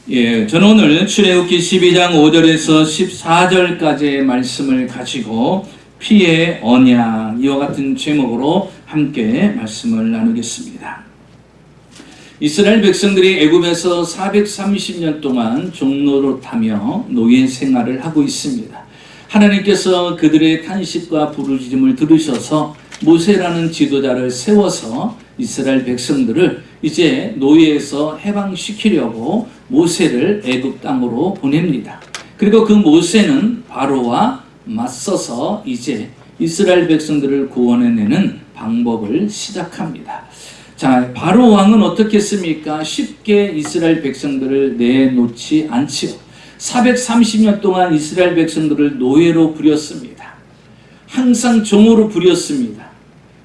저는 오늘 출애굽기 12장 5절에서 14절까지의 말씀을 가지고 피의 언약, 이와 같은 제목으로 함께 말씀을 나누겠습니다. 이스라엘 백성들이 애굽에서 430년 동안 종노릇하며 노예 생활을 하고 있습니다. 하나님께서 그들의 탄식과 부르짖음을 들으셔서 모세라는 지도자를 세워서 이스라엘 백성들을 이제 노예에서 해방시키려고 모세를 애굽 땅으로 보냅니다. 그리고 그 모세는 바로와 맞서서 이제 이스라엘 백성들을 구원해내는 방법을 시작합니다. 자, 바로 왕은 어떻게 했습니까? 쉽게 이스라엘 백성들을 내놓지 않지요. 430년 동안 이스라엘 백성들을 노예로 부렸습니다. 항상 종으로 부렸습니다.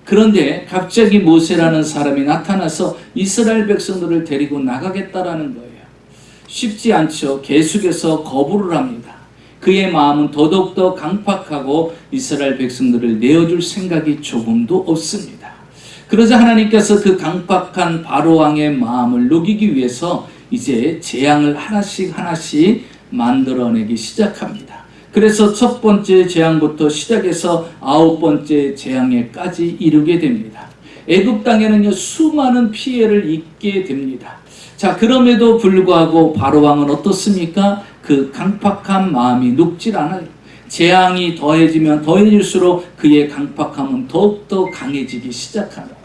그런데 갑자기 모세라는 사람이 나타나서 이스라엘 백성들을 데리고 나가겠다라는 거예요. 쉽지 않죠. 계속해서 거부를 합니다. 그의 마음은 더더욱더 강팍하고 이스라엘 백성들을 내어줄 생각이 조금도 없습니다. 그러자 하나님께서 그 강팍한 바로왕의 마음을 녹이기 위해서 이제 재앙을 하나씩 만들어내기 시작합니다. 그래서 첫 번째 재앙부터 시작해서 9번째 재앙에까지 이르게 됩니다. 애굽 땅에는요, 수많은 피해를 입게 됩니다. 자, 그럼에도 불구하고 바로왕은 어떻습니까? 그 강팍한 마음이 녹질 않아요. 재앙이 더해지면 더해질수록 그의 강팍함은 더욱더 강해지기 시작합니다.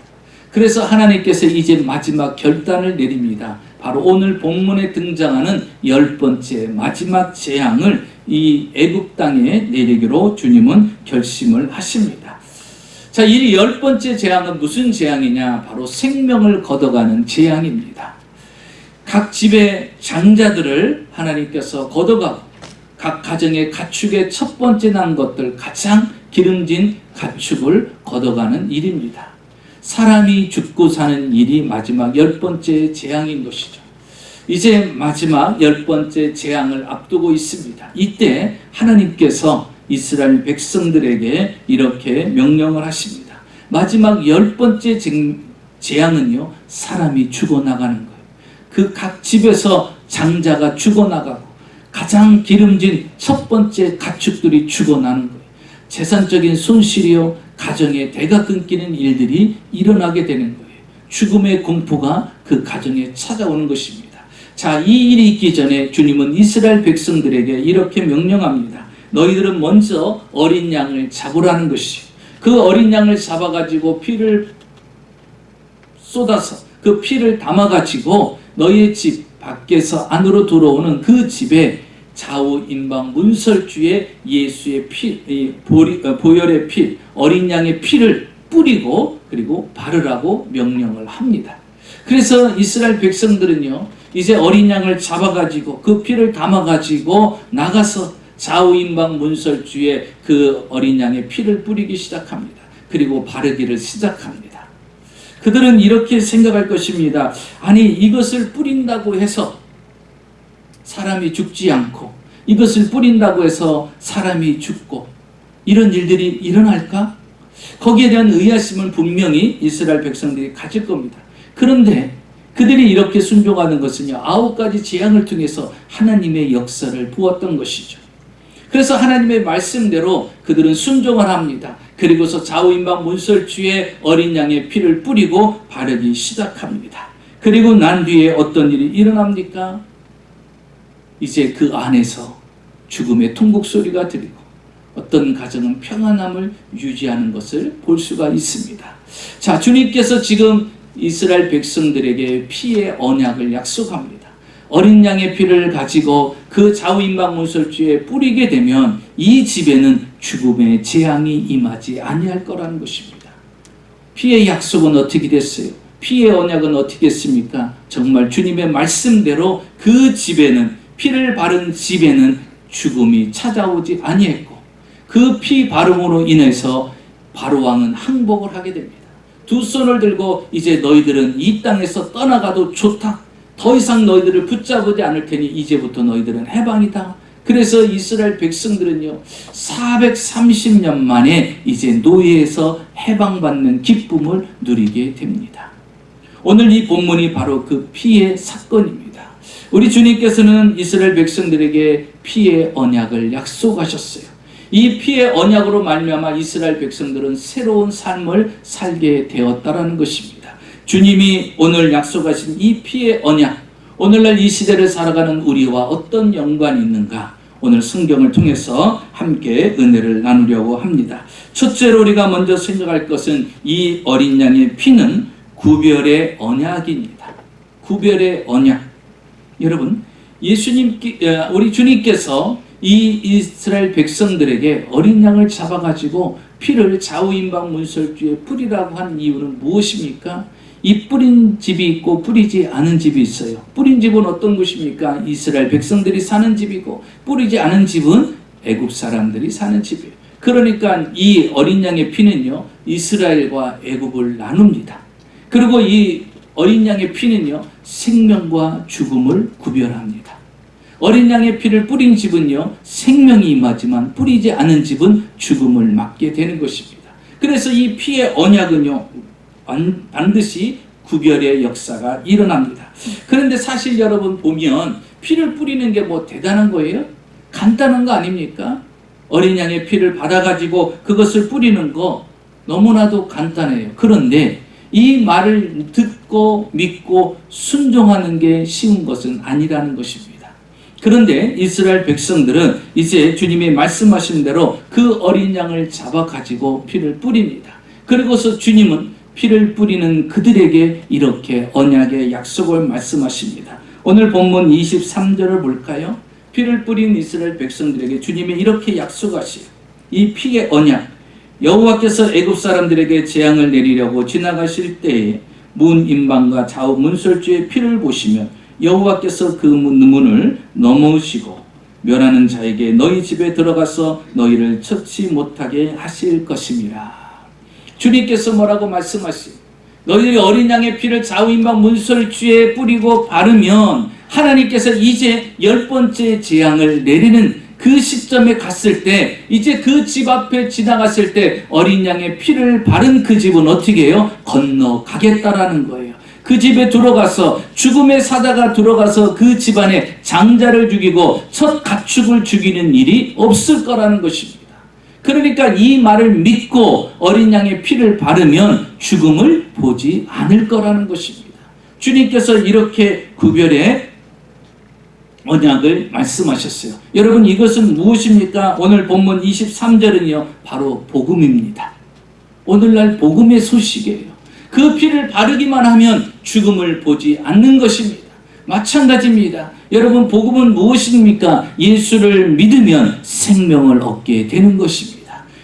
그래서 하나님께서 이제 마지막 결단을 내립니다. 바로 오늘 본문에 등장하는 10번째 마지막 재앙을 이 애굽 땅에 내리기로 주님은 결심을 하십니다. 자, 이 10번째 재앙은 무슨 재앙이냐? 바로 생명을 걷어가는 재앙입니다. 각 집의 장자들을 하나님께서 걷어가고 각 가정의 가축의 첫 번째 난 것들, 가장 기름진 가축을 걷어가는 일입니다. 사람이 죽고 사는 일이 마지막 10번째 재앙인 것이죠. 이제 마지막 10번째 재앙을 앞두고 있습니다. 이때 하나님께서 이스라엘 백성들에게 이렇게 명령을 하십니다. 마지막 10번째 재앙은요, 사람이 죽어나가는 거예요. 그 각 집에서 장자가 죽어나가고 가장 기름진 첫 번째 가축들이 죽어나는 거예요. 재산적인 손실이요, 가정에 대가 끊기는 일들이 일어나게 되는 거예요. 죽음의 공포가 그 가정에 찾아오는 것입니다. 자, 이 일이 있기 전에 주님은 이스라엘 백성들에게 이렇게 명령합니다. 너희들은 먼저 어린 양을 잡으라는 것이, 그 어린 양을 잡아가지고 피를 쏟아서 그 피를 담아가지고 너희의 집 밖에서 안으로 들어오는 그 집에 좌우 임방 문설주에 예수의 피, 보혈의 피, 어린 양의 피를 뿌리고 그리고 바르라고 명령을 합니다. 그래서 이스라엘 백성들은요, 이제 어린 양을 잡아가지고 그 피를 담아가지고 나가서 좌우 임방 문설주에 그 어린 양의 피를 뿌리기 시작합니다. 그리고 바르기를 시작합니다. 그들은 이렇게 생각할 것입니다. 아니, 이것을 뿌린다고 해서 사람이 죽지 않고, 이것을 뿌린다고 해서 사람이 죽고, 이런 일들이 일어날까? 거기에 대한 의아심은 분명히 이스라엘 백성들이 가질 겁니다. 그런데 그들이 이렇게 순종하는 것은요, 9가지 재앙을 통해서 하나님의 역사를 보았던 것이죠. 그래서 하나님의 말씀대로 그들은 순종을 합니다. 그리고서 좌우임방 문설주에 어린 양의 피를 뿌리고 바르기 시작합니다. 그리고 난 뒤에 어떤 일이 일어납니까? 이제 그 안에서 죽음의 통곡 소리가 들리고 어떤 가정은 평안함을 유지하는 것을 볼 수가 있습니다. 자, 주님께서 지금 이스라엘 백성들에게 피의 언약을 약속합니다. 어린 양의 피를 가지고 그 좌우임방 문설주에 뿌리게 되면 이 집에는 죽음의 재앙이 임하지 아니할 거라는 것입니다. 피의 약속은 어떻게 됐어요? 피의 언약은 어떻게 했습니까? 정말 주님의 말씀대로 그 집에는, 피를 바른 집에는 죽음이 찾아오지 아니했고, 그 피 바름으로 인해서 바로왕은 항복을 하게 됩니다. 두 손을 들고 이제 너희들은 이 땅에서 떠나가도 좋다. 더 이상 너희들을 붙잡지 않을 테니 이제부터 너희들은 해방이다. 그래서 이스라엘 백성들은요, 430년 만에 이제 노예에서 해방받는 기쁨을 누리게 됩니다. 오늘 이 본문이 바로 그 피의 사건입니다. 우리 주님께서는 이스라엘 백성들에게 피의 언약을 약속하셨어요. 이 피의 언약으로 말미암아 이스라엘 백성들은 새로운 삶을 살게 되었다라는 것입니다. 주님이 오늘 약속하신 이 피의 언약, 오늘날 이 시대를 살아가는 우리와 어떤 연관이 있는가? 오늘 성경을 통해서 함께 은혜를 나누려고 합니다. 첫째로 우리가 먼저 생각할 것은 이 어린 양의 피는 구별의 언약입니다. 구별의 언약. 여러분, 우리 주님께서 이 이스라엘 백성들에게 어린 양을 잡아가지고 피를 좌우임방 문설주에 뿌리라고 한 이유는 무엇입니까? 이 뿌린 집이 있고 뿌리지 않은 집이 있어요. 뿌린 집은 어떤 곳입니까? 이스라엘 백성들이 사는 집이고, 뿌리지 않은 집은 애굽 사람들이 사는 집이에요. 그러니까 이 어린 양의 피는요, 이스라엘과 애굽을 나눕니다. 그리고 이 어린 양의 피는요, 생명과 죽음을 구별합니다. 어린 양의 피를 뿌린 집은요, 생명이 임하지만 뿌리지 않은 집은 죽음을 맞게 되는 것입니다. 그래서 이 피의 언약은요, 반드시 구별의 역사가 일어납니다. 그런데 사실 여러분 보면 피를 뿌리는 게 뭐 대단한 거예요? 간단한 거 아닙니까? 어린 양의 피를 받아가지고 그것을 뿌리는 거 너무나도 간단해요. 그런데 이 말을 듣고 믿고 순종하는 게 쉬운 것은 아니라는 것입니다. 그런데 이스라엘 백성들은 이제 주님이 말씀하신 대로 그 어린 양을 잡아가지고 피를 뿌립니다. 그리고서 주님은 피를 뿌리는 그들에게 이렇게 언약의 약속을 말씀하십니다. 오늘 본문 23절을 볼까요? 피를 뿌린 이스라엘 백성들에게 주님이 이렇게 약속하시요. 이 피의 언약, 여호와께서 애굽 사람들에게 재앙을 내리려고 지나가실 때에 문 임방과 좌우 문설주의 피를 보시면 여호와께서 그 문을 넘으시고 멸하는 자에게 너희 집에 들어가서 너희를 처치 못하게 하실 것임이라. 주님께서 뭐라고 말씀하시오? 너희들이 어린 양의 피를 좌우임방 문설주에 뿌리고 바르면 하나님께서 이제 10번째 재앙을 내리는 그 시점에 갔을 때, 이제 그 집 앞에 지나갔을 때 어린 양의 피를 바른 그 집은 어떻게 해요? 건너가겠다라는 거예요. 그 집에 들어가서 죽음의 사자가 들어가서 그 집안에 장자를 죽이고 첫 가축을 죽이는 일이 없을 거라는 것입니다. 그러니까 이 말을 믿고 어린 양의 피를 바르면 죽음을 보지 않을 거라는 것입니다. 주님께서 이렇게 구별의 언약을 말씀하셨어요. 여러분, 이것은 무엇입니까? 오늘 본문 23절은요, 바로 복음입니다. 오늘날 복음의 소식이에요. 그 피를 바르기만 하면 죽음을 보지 않는 것입니다. 마찬가지입니다. 여러분, 복음은 무엇입니까? 예수를 믿으면 생명을 얻게 되는 것입니다.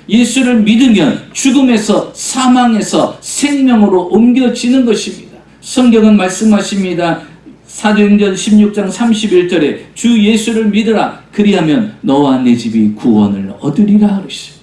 예수를 믿으면 죽음에서 사망에서 생명으로 옮겨지는 것입니다. 성경은 말씀하십니다. 사도행전 16장 31절에 주 예수를 믿으라 그리하면 너와 내 집이 구원을 얻으리라 그러시죠.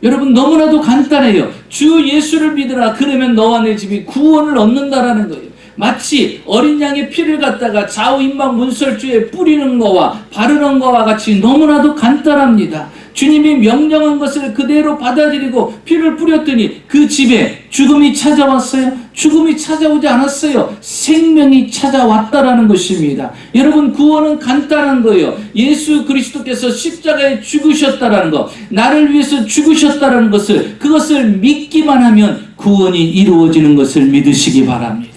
여러분, 너무나도 간단해요. 주 예수를 믿으라 그러면 너와 내 집이 구원을 얻는다라는 거예요. 마치 어린 양의 피를 갖다가 좌우임방 문설주에 뿌리는 거와 바르는 거와 같이 너무나도 간단합니다. 주님이 명령한 것을 그대로 받아들이고 피를 뿌렸더니 그 집에 죽음이 찾아왔어요? 죽음이 찾아오지 않았어요. 생명이 찾아왔다라는 것입니다. 여러분, 구원은 간단한 거예요. 예수 그리스도께서 십자가에 죽으셨다라는 것, 나를 위해서 죽으셨다라는 것을, 그것을 믿기만 하면 구원이 이루어지는 것을 믿으시기 바랍니다.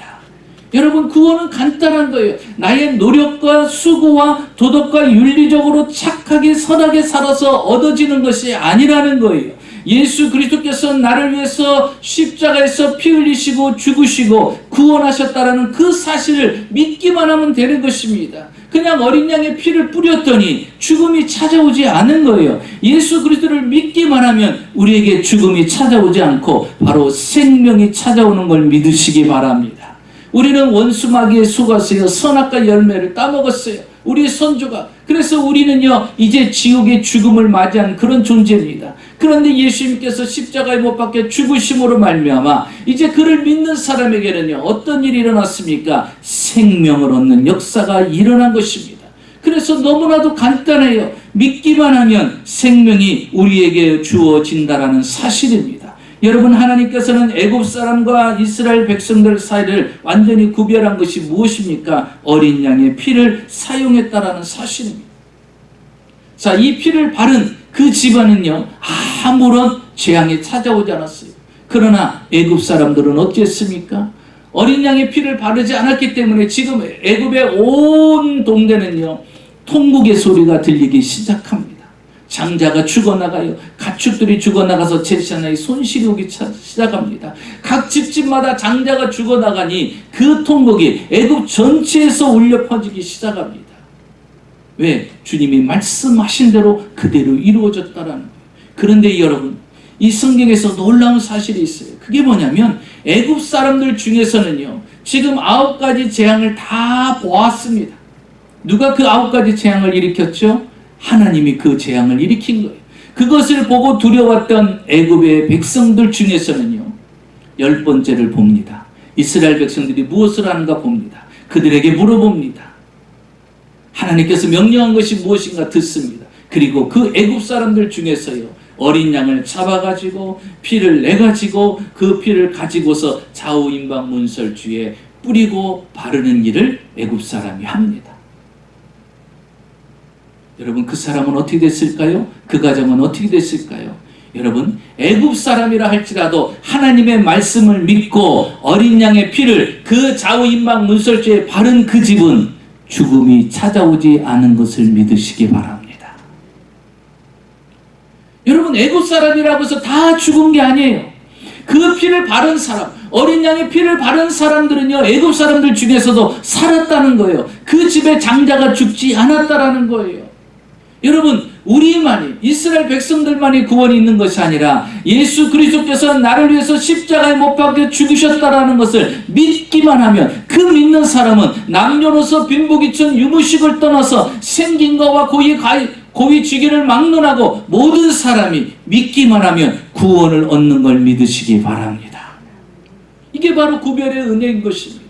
여러분, 구원은 간단한 거예요. 나의 노력과 수고와 도덕과 윤리적으로 착하게 선하게 살아서 얻어지는 것이 아니라는 거예요. 예수 그리스도께서 나를 위해서 십자가에서 피 흘리시고 죽으시고 구원하셨다라는 그 사실을 믿기만 하면 되는 것입니다. 그냥 어린 양의 피를 뿌렸더니 죽음이 찾아오지 않은 거예요. 예수 그리스도를 믿기만 하면 우리에게 죽음이 찾아오지 않고 바로 생명이 찾아오는 걸 믿으시기 바랍니다. 우리는 원수마귀에 속아서요, 선악과 열매를 따먹었어요. 우리 선조가. 그래서 우리는요, 이제 지옥의 죽음을 맞이한 그런 존재입니다. 그런데 예수님께서 십자가에 못 박혀 죽으심으로 말미암아 이제 그를 믿는 사람에게는요, 어떤 일이 일어났습니까? 생명을 얻는 역사가 일어난 것입니다. 그래서 너무나도 간단해요. 믿기만 하면 생명이 우리에게 주어진다라는 사실입니다. 여러분, 하나님께서는 애굽 사람과 이스라엘 백성들 사이를 완전히 구별한 것이 무엇입니까? 어린 양의 피를 사용했다라는 사실입니다. 자, 이 피를 바른 그 집안은요, 아무런 재앙이 찾아오지 않았어요. 그러나 애굽 사람들은 어땠습니까? 어린 양의 피를 바르지 않았기 때문에 지금 애굽의 온 동네는요, 통곡의 소리가 들리기 시작합니다. 장자가 죽어나가요. 가축들이 죽어나가서 제사나의 손실이 오기 시작합니다. 각 집집마다 장자가 죽어나가니 그 통곡이 애굽 전체에서 울려 퍼지기 시작합니다. 왜? 주님이 말씀하신 대로 그대로 이루어졌다라는 거예요. 그런데 여러분, 이 성경에서 놀라운 사실이 있어요. 그게 뭐냐면 애굽 사람들 중에서는요, 지금 9가지 재앙을 다 보았습니다. 누가 그 9가지 재앙을 일으켰죠? 하나님이 그 재앙을 일으킨 거예요. 그것을 보고 두려웠던 애굽의 백성들 중에서는요, 10번째를 봅니다. 이스라엘 백성들이 무엇을 하는가 봅니다. 그들에게 물어봅니다. 하나님께서 명령한 것이 무엇인가 듣습니다. 그리고 그 애굽 사람들 중에서요, 어린 양을 잡아가지고 피를 내가지고 그 피를 가지고서 좌우 임방 문설주에 뿌리고 바르는 일을 애굽 사람이 합니다. 여러분, 그 사람은 어떻게 됐을까요? 그 가정은 어떻게 됐을까요? 여러분, 애굽 사람이라 할지라도 하나님의 말씀을 믿고 어린 양의 피를 그 좌우 임방 문설주에 바른 그 집은 죽음이 찾아오지 않은 것을 믿으시기 바랍니다. 여러분, 애굽 사람이라고 해서 다 죽은 게 아니에요. 그 피를 바른 사람, 어린 양의 피를 바른 사람들은요, 애굽 사람들 중에서도 살았다는 거예요. 그 집에 장자가 죽지 않았다라는 거예요. 여러분, 우리만이, 이스라엘 백성들만이 구원이 있는 것이 아니라 예수 그리스도께서 나를 위해서 십자가에 못 박혀 죽으셨다라는 것을 믿기만 하면, 그 믿는 사람은 남녀노소 빈부귀천 유무식을 떠나서 생긴 것과 고위 지기를 막론하고 모든 사람이 믿기만 하면 구원을 얻는 걸 믿으시기 바랍니다. 이게 바로 구별의 은혜인 것입니다.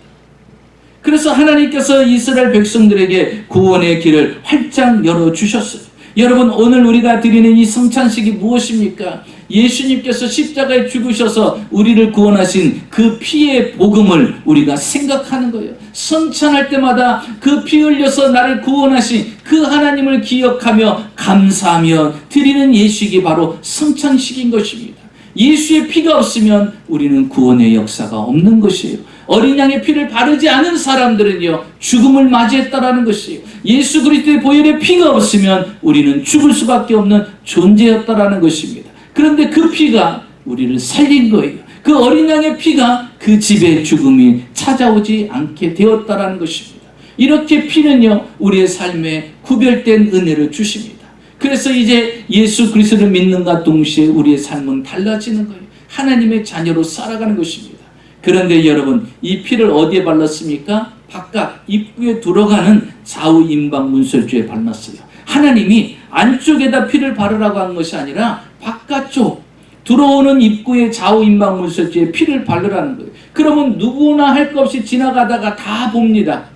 그래서 하나님께서 이스라엘 백성들에게 구원의 길을 활짝 열어주셨어요. 여러분, 오늘 우리가 드리는 이 성찬식이 무엇입니까? 예수님께서 십자가에 죽으셔서 우리를 구원하신 그 피의 복음을 우리가 생각하는 거예요. 성찬할 때마다 그 피 흘려서 나를 구원하신 그 하나님을 기억하며 감사하며 드리는 예식이 바로 성찬식인 것입니다. 예수의 피가 없으면 우리는 구원의 역사가 없는 것이에요. 어린 양의 피를 바르지 않은 사람들은요, 죽음을 맞이했다라는 것이에요. 예수 그리스도의 보혈의 피가 없으면 우리는 죽을 수밖에 없는 존재였다라는 것입니다. 그런데 그 피가 우리를 살린 거예요. 그 어린 양의 피가 그 집에 죽음이 찾아오지 않게 되었다라는 것입니다. 이렇게 피는요, 우리의 삶에 구별된 은혜를 주십니다. 그래서 이제 예수 그리스도를 믿는가 동시에 우리의 삶은 달라지는 거예요. 하나님의 자녀로 살아가는 것입니다. 그런데 여러분, 이 피를 어디에 발랐습니까? 바깥 입구에 들어가는 좌우 임방 문설주에 발랐어요. 하나님이 안쪽에다 피를 바르라고 한 것이 아니라 바깥쪽 들어오는 입구의 좌우 임방 문설주에 피를 바르라는 거예요. 그러면 누구나 할 것 없이 지나가다가 다 봅니다.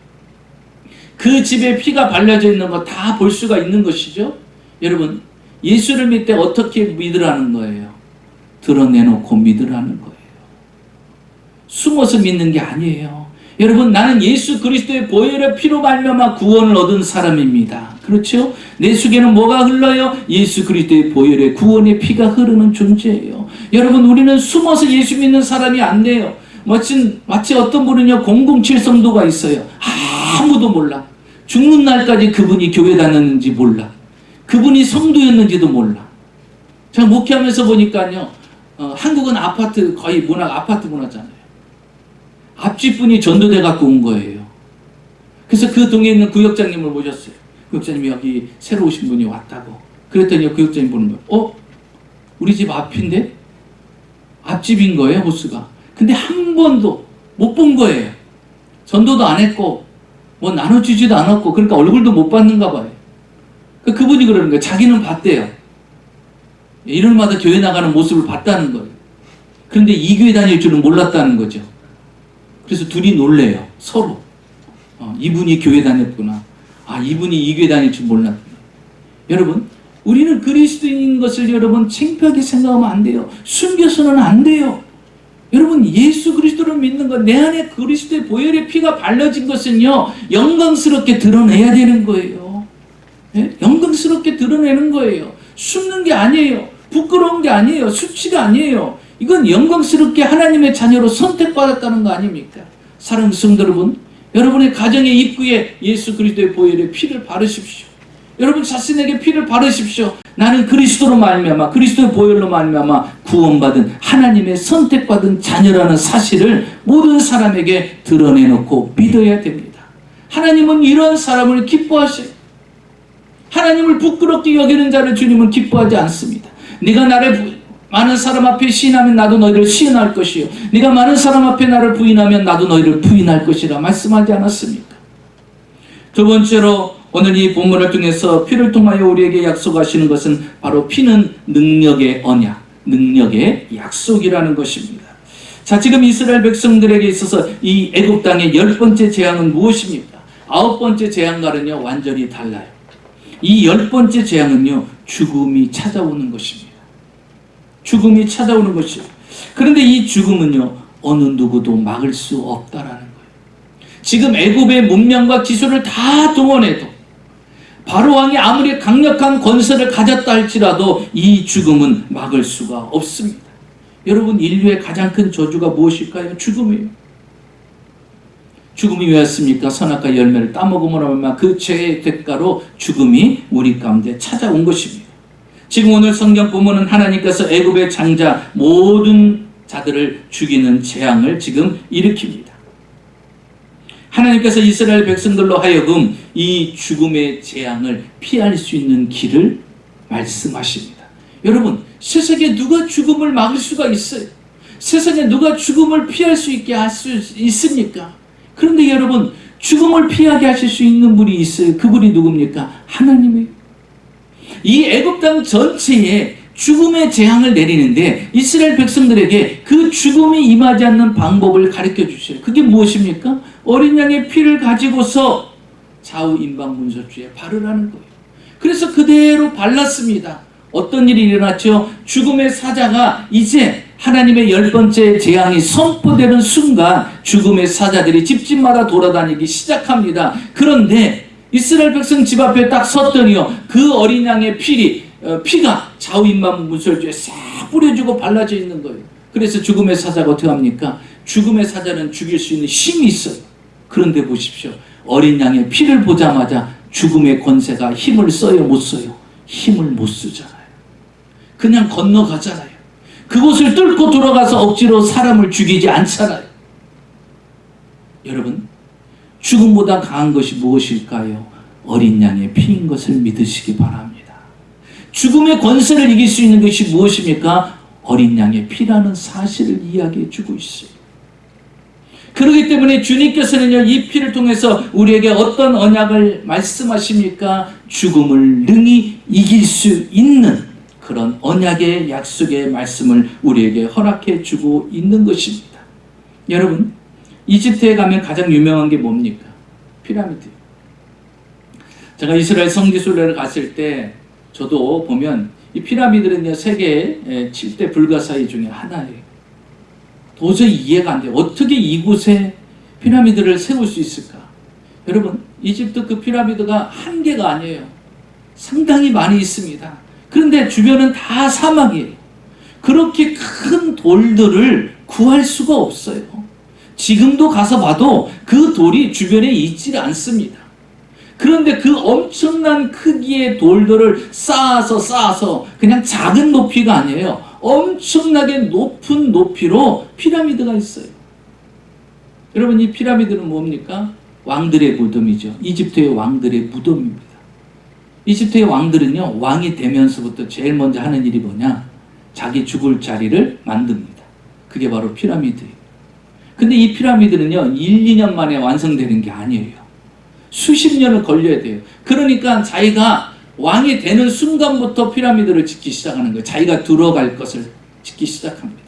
그 집에 피가 발려져 있는 거 다 볼 수가 있는 것이죠. 여러분, 예수를 믿을 때 어떻게 믿으라는 거예요? 드러내놓고 믿으라는 거예요. 숨어서 믿는 게 아니에요. 여러분, 나는 예수 그리스도의 보혈의 피로 말미암아 구원을 얻은 사람입니다. 그렇죠? 내 속에는 뭐가 흘러요? 예수 그리스도의 보혈의 구원의 피가 흐르는 존재예요. 여러분, 우리는 숨어서 예수 믿는 사람이 안 돼요. 마치 어떤 분은요, 007 성도가 있어요. 아무도 몰라. 죽는 날까지 그분이 교회 다녔는지 몰라. 그분이 성도였는지도 몰라. 제가 목회하면서 보니까요, 한국은 아파트, 거의 아파트 문화잖아요. 앞집 분이 전도대 갖고 온 거예요. 그래서 그 동에 있는 구역장님을 모셨어요. 구역장님이 여기 새로 오신 분이 왔다고. 그랬더니 구역장님 보는 거예요. 우리 집 앞인데? 앞집인 거예요, 호수가. 근데 한 번도 못 본 거예요. 전도도 안 했고, 뭐 나눠주지도 않았고, 그러니까 얼굴도 못 봤는가 봐요. 그분이 그러는 거예요. 자기는 봤대요. 일요일마다 교회 나가는 모습을 봤다는 거예요. 그런데 이 교회 다닐 줄은 몰랐다는 거죠. 그래서 둘이 놀래요. 서로. 이분이 교회 다녔구나. 이분이 이 교회 다닐 줄 몰랐구나. 여러분, 우리는 그리스도인인 것을 여러분 창피하게 생각하면 안 돼요. 숨겨서는 안 돼요. 여러분, 예수 그리스도를 믿는 것, 내 안에 그리스도의 보혈의 피가 발라진 것은요, 영광스럽게 드러내야 되는 거예요. 네? 영광스럽게 드러내는 거예요. 숨는 게 아니에요. 부끄러운 게 아니에요. 수치가 아니에요. 이건 영광스럽게 하나님의 자녀로 선택받았다는 거 아닙니까? 사랑하는 성도 여러분, 여러분의 가정의 입구에 예수 그리스도의 보혈의 피를 바르십시오. 여러분 자신에게 피를 바르십시오. 나는 그리스도로 말미암아, 그리스도의 보혈로 말미암아 구원받은 하나님의 선택받은 자녀라는 사실을 모든 사람에게 드러내놓고 믿어야 됩니다. 하나님은 이러한 사람을 기뻐하셔요. 하나님을 부끄럽게 여기는 자를 주님은 기뻐하지 않습니다. 네가 나를 많은 사람 앞에 시인하면 나도 너희를 시인할 것이요, 네가 많은 사람 앞에 나를 부인하면 나도 너희를 부인할 것이라 말씀하지 않았습니까? 두 번째로 오늘 이 본문을 통해서 피를 통하여 우리에게 약속하시는 것은 바로 피는 능력의 언약, 능력의 약속이라는 것입니다. 자, 지금 이스라엘 백성들에게 있어서 이 애굽 땅의 10번째 재앙은 무엇입니까? 9번째 재앙과는요 완전히 달라요. 이 10번째 재앙은요 죽음이 찾아오는 것입니다. 죽음이 찾아오는 것이에요. 그런데 이 죽음은요 어느 누구도 막을 수 없다라는 거예요. 지금 애굽의 문명과 기술을 다 동원해도, 바로 왕이 아무리 강력한 권세를 가졌다 할지라도 이 죽음은 막을 수가 없습니다. 여러분, 인류의 가장 큰 저주가 무엇일까요? 죽음이에요. 죽음이 왜 왔습니까? 선악과 열매를 따먹음으로 말미암아 그 죄의 대가로 죽음이 우리 가운데 찾아온 것입니다. 지금 오늘 성경 본문은 하나님께서 애굽의 장자 모든 자들을 죽이는 재앙을 지금 일으킵니다. 하나님께서 이스라엘 백성들로 하여금 이 죽음의 재앙을 피할 수 있는 길을 말씀하십니다. 여러분, 세상에 누가 죽음을 막을 수가 있어요? 세상에 누가 죽음을 피할 수 있게 할 수 있습니까? 그런데 여러분, 죽음을 피하게 하실 수 있는 분이 있어요. 그분이 누굽니까? 하나님이에요. 이 애굽 땅 전체에 죽음의 재앙을 내리는데 이스라엘 백성들에게 그 죽음이 임하지 않는 방법을 가르쳐 주셔요. 그게 무엇입니까? 어린 양의 피를 가지고서 좌우 임방 문서주에 바르라는 거예요. 그래서 그대로 발랐습니다. 어떤 일이 일어났죠? 죽음의 사자가 이제 하나님의 10번째 재앙이 선포되는 순간 죽음의 사자들이 집집마다 돌아다니기 시작합니다. 그런데 이스라엘 백성 집 앞에 딱 섰더니요, 그 어린 양의 피가 좌우 임방 문설주에 싹 뿌려주고 발라져 있는 거예요. 그래서 죽음의 사자가 어떻게 합니까? 죽음의 사자는 죽일 수 있는 힘이 있어요. 그런데 보십시오. 어린 양의 피를 보자마자 죽음의 권세가 힘을 써요, 못 써요? 힘을 못 쓰잖아요. 그냥 건너가잖아요. 그곳을 뚫고 들어가서 억지로 사람을 죽이지 않잖아요. 여러분, 죽음보다 강한 것이 무엇일까요? 어린 양의 피인 것을 믿으시기 바랍니다. 죽음의 권세를 이길 수 있는 것이 무엇입니까? 어린 양의 피라는 사실을 이야기해 주고 있어요. 그렇기 때문에 주님께서는요, 이 피를 통해서 우리에게 어떤 언약을 말씀하십니까? 죽음을 능히 이길 수 있는 그런 언약의 약속의 말씀을 우리에게 허락해 주고 있는 것입니다. 여러분, 이집트에 가면 가장 유명한 게 뭡니까? 피라미드. 제가 이스라엘 성지순례를 갔을 때 저도 보면 이 피라미드는요, 세계 7대 불가사의 중에 하나예요. 도저히 이해가 안 돼요. 어떻게 이곳에 피라미드를 세울 수 있을까? 여러분, 이집트 그 피라미드가 한 개가 아니에요. 상당히 많이 있습니다. 그런데 주변은 다 사막이에요. 그렇게 큰 돌들을 구할 수가 없어요. 지금도 가서 봐도 그 돌이 주변에 있지 않습니다. 그런데 그 엄청난 크기의 돌들을 쌓아서 그냥 작은 높이가 아니에요. 엄청나게 높은 높이로 피라미드가 있어요. 여러분, 이 피라미드는 뭡니까? 왕들의 무덤이죠. 이집트의 왕들의 무덤입니다. 이집트의 왕들은요, 왕이 되면서부터 제일 먼저 하는 일이 뭐냐? 자기 죽을 자리를 만듭니다. 그게 바로 피라미드예요. 근데 이 피라미드는요, 1, 2년 만에 완성되는 게 아니에요. 수십 년을 걸려야 돼요. 그러니까 자기가 왕이 되는 순간부터 피라미드를 짓기 시작하는 거예요. 자기가 들어갈 것을 짓기 시작합니다.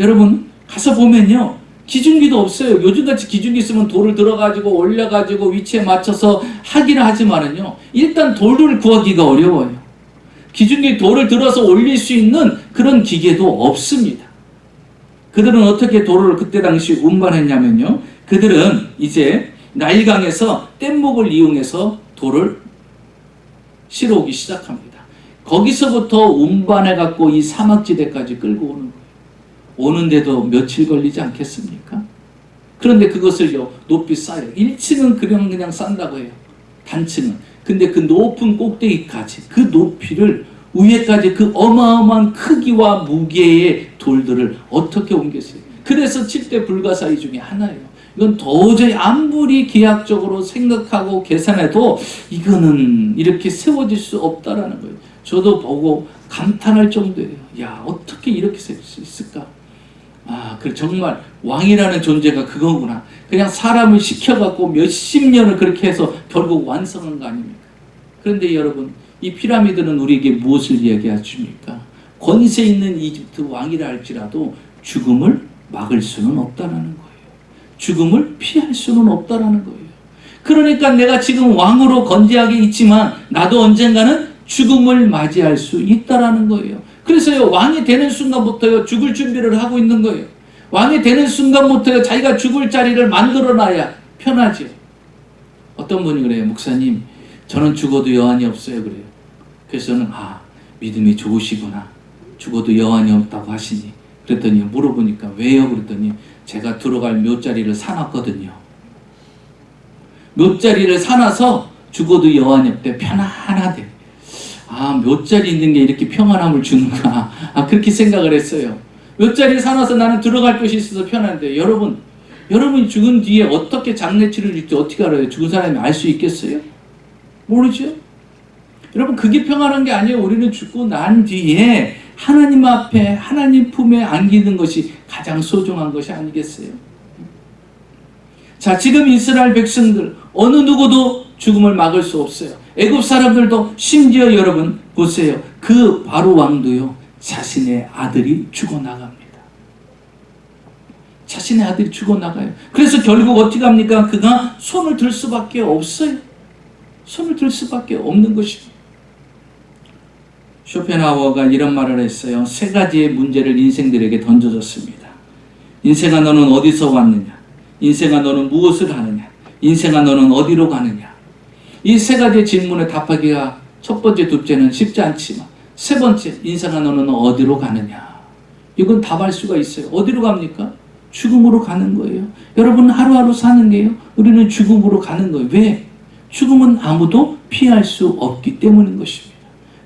여러분, 가서 보면요, 기준기도 없어요. 요즘같이 기준기 있으면 돌을 들어가지고 올려가지고 위치에 맞춰서 하기는 하지만은요, 일단 돌을 구하기가 어려워요. 기중에 돌을 들어서 올릴 수 있는 그런 기계도 없습니다. 그들은 어떻게 돌을 그때 당시 운반했냐면요. 그들은 이제 나일강에서 뗏목을 이용해서 돌을 실어오기 시작합니다. 거기서부터 운반해갖고 이 사막지대까지 끌고 오는 거예요. 오는데도 며칠 걸리지 않겠습니까? 그런데 그것을요, 높이 쌓아요. 1층은 그냥 싼다고 해요. 단층은. 근데 그 높은 꼭대기까지, 그 높이를 위에까지 그 어마어마한 크기와 무게의 돌들을 어떻게 옮겼어요? 그래서 7대 불가사의 중에 하나예요. 이건 도저히 아무리 기하학적으로 생각하고 계산해도 이거는 이렇게 세워질 수 없다라는 거예요. 저도 보고 감탄할 정도예요. 야, 어떻게 이렇게 세울 수 있을까? 그 정말 왕이라는 존재가 그거구나. 그냥 사람을 시켜갖고 몇십 년을 그렇게 해서 결국 완성한 거 아닙니까? 그런데 여러분, 이 피라미드는 우리에게 무엇을 이야기해 줍니까? 권세 있는 이집트 왕이라 할지라도 죽음을 막을 수는 없다라는 거예요. 죽음을 피할 수는 없다라는 거예요. 그러니까 내가 지금 왕으로 건재하게 있지만 나도 언젠가는 죽음을 맞이할 수 있다라는 거예요. 그래서요, 왕이 되는 순간부터요, 죽을 준비를 하고 있는 거예요. 왕이 되는 순간부터요, 자기가 죽을 자리를 만들어놔야 편하죠. 어떤 분이 그래요. 목사님, 저는 죽어도 여한이 없어요. 그래요. 그래서 저는 믿음이 좋으시구나. 죽어도 여한이 없다고 하시니. 그랬더니 물어보니까 왜요? 그랬더니 제가 들어갈 묘자리를 사놨거든요. 묘자리를 사놔서 죽어도 여한이 없대. 편안하대. 묘자리 있는 게 이렇게 평안함을 주는가. 그렇게 생각을 했어요. 묘자리 사놔서 나는 들어갈 곳이 있어서 편한데, 여러분이 죽은 뒤에 어떻게 장례치를 줄지 어떻게 알아요? 죽은 사람이 알 수 있겠어요? 모르죠? 여러분, 그게 평안한 게 아니에요. 우리는 죽고 난 뒤에 하나님 앞에, 하나님 품에 안기는 것이 가장 소중한 것이 아니겠어요? 자, 지금 이스라엘 백성들 어느 누구도 죽음을 막을 수 없어요. 애굽 사람들도, 심지어 여러분 보세요. 그 바로 왕도요, 자신의 아들이 죽어나갑니다. 자신의 아들이 죽어나가요. 그래서 결국 어떻게 합니까? 그가 손을 들 수밖에 없어요. 손을 들 수밖에 없는 것입니다. 쇼펜하우어가 이런 말을 했어요. 세 가지의 문제를 인생들에게 던져줬습니다. 인생아, 너는 어디서 왔느냐? 인생아, 너는 무엇을 하느냐? 인생아, 너는 어디로 가느냐? 이 세 가지의 질문에 답하기가 첫 번째, 둘째는 쉽지 않지만, 세 번째, 인생아, 너는 어디로 가느냐? 이건 답할 수가 있어요. 어디로 갑니까? 죽음으로 가는 거예요. 여러분, 하루하루 사는 게요, 우리는 죽음으로 가는 거예요. 왜? 죽음은 아무도 피할 수 없기 때문인 것입니다.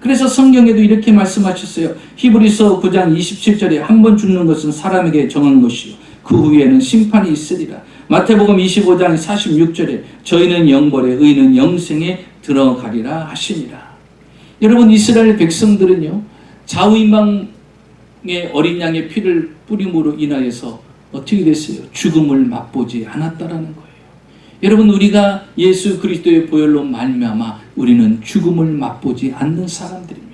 그래서 성경에도 이렇게 말씀하셨어요. 히브리서 9장 27절에 한 번 죽는 것은 사람에게 정한 것이요, 그 후에는 심판이 있으리라. 마태복음 25장 46절에 저희는 영벌에, 의인은 영생에 들어가리라 하시니라. 여러분, 이스라엘 백성들은요, 좌우임방의 어린 양의 피를 뿌림으로 인하여서 어떻게 됐어요? 죽음을 맛보지 않았다라는 거예요. 여러분, 우리가 예수 그리스도의 보혈로 말미암아 우리는 죽음을 맛보지 않는 사람들입니다.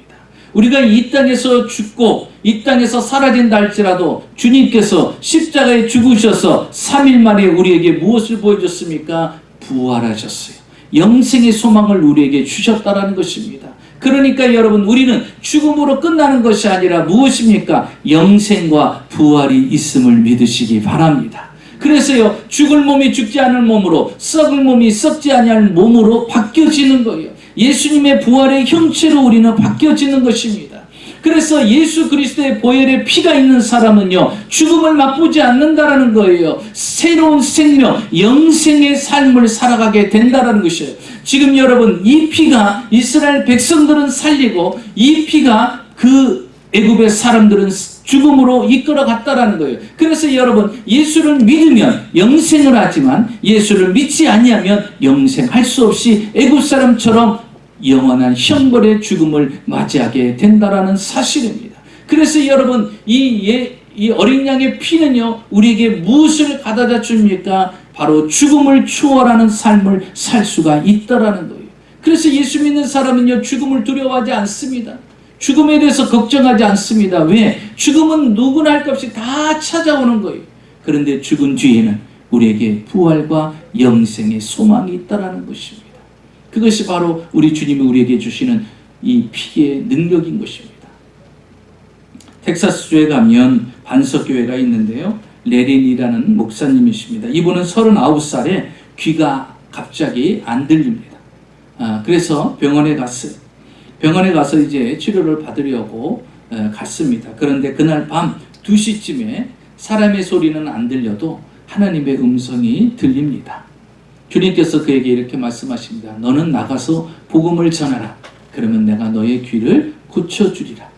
우리가 이 땅에서 죽고 이 땅에서 사라진다 할지라도 주님께서 십자가에 죽으셔서 3일 만에 우리에게 무엇을 보여줬습니까? 부활하셨어요. 영생의 소망을 우리에게 주셨다라는 것입니다. 그러니까 여러분, 우리는 죽음으로 끝나는 것이 아니라 무엇입니까? 영생과 부활이 있음을 믿으시기 바랍니다. 그래서요, 죽을 몸이 죽지 않을 몸으로, 썩을 몸이 썩지 아니할 몸으로 바뀌어지는 거예요. 예수님의 부활의 형체로 우리는 바뀌어지는 것입니다. 그래서 예수 그리스도의 보혈의 피가 있는 사람은요, 죽음을 맛보지 않는다라는 거예요. 새로운 생명, 영생의 삶을 살아가게 된다라는 것이에요. 지금 여러분, 이 피가 이스라엘 백성들은 살리고 이 피가 그 애굽의 사람들은 죽음으로 이끌어갔다라는 거예요. 그래서 여러분, 예수를 믿으면 영생을 하지만 예수를 믿지 아니하면 영생할 수 없이 애굽 사람처럼 영원한 형벌의 죽음을 맞이하게 된다라는 사실입니다. 그래서 여러분, 이 어린 양의 피는요, 우리에게 무엇을 가져다 줍니까? 바로 죽음을 초월하는 삶을 살 수가 있다라는 거예요. 그래서 예수 믿는 사람은요, 죽음을 두려워하지 않습니다. 죽음에 대해서 걱정하지 않습니다. 왜? 죽음은 누구나 할 것 없이 다 찾아오는 거예요. 그런데 죽은 뒤에는 우리에게 부활과 영생의 소망이 있다라는 것입니다. 그것이 바로 우리 주님이 우리에게 주시는 이 피의 능력인 것입니다. 텍사스주에 가면 반석교회가 있는데요. 레린이라는 목사님이십니다. 이분은 39살에 귀가 갑자기 안 들립니다. 그래서 병원에 갔어요. 병원에 가서 이제 치료를 받으려고 갔습니다. 그런데 그날 밤 2시쯤에 사람의 소리는 안 들려도 하나님의 음성이 들립니다. 주님께서 그에게 이렇게 말씀하십니다. 너는 나가서 복음을 전하라. 그러면 내가 너의 귀를 고쳐주리라.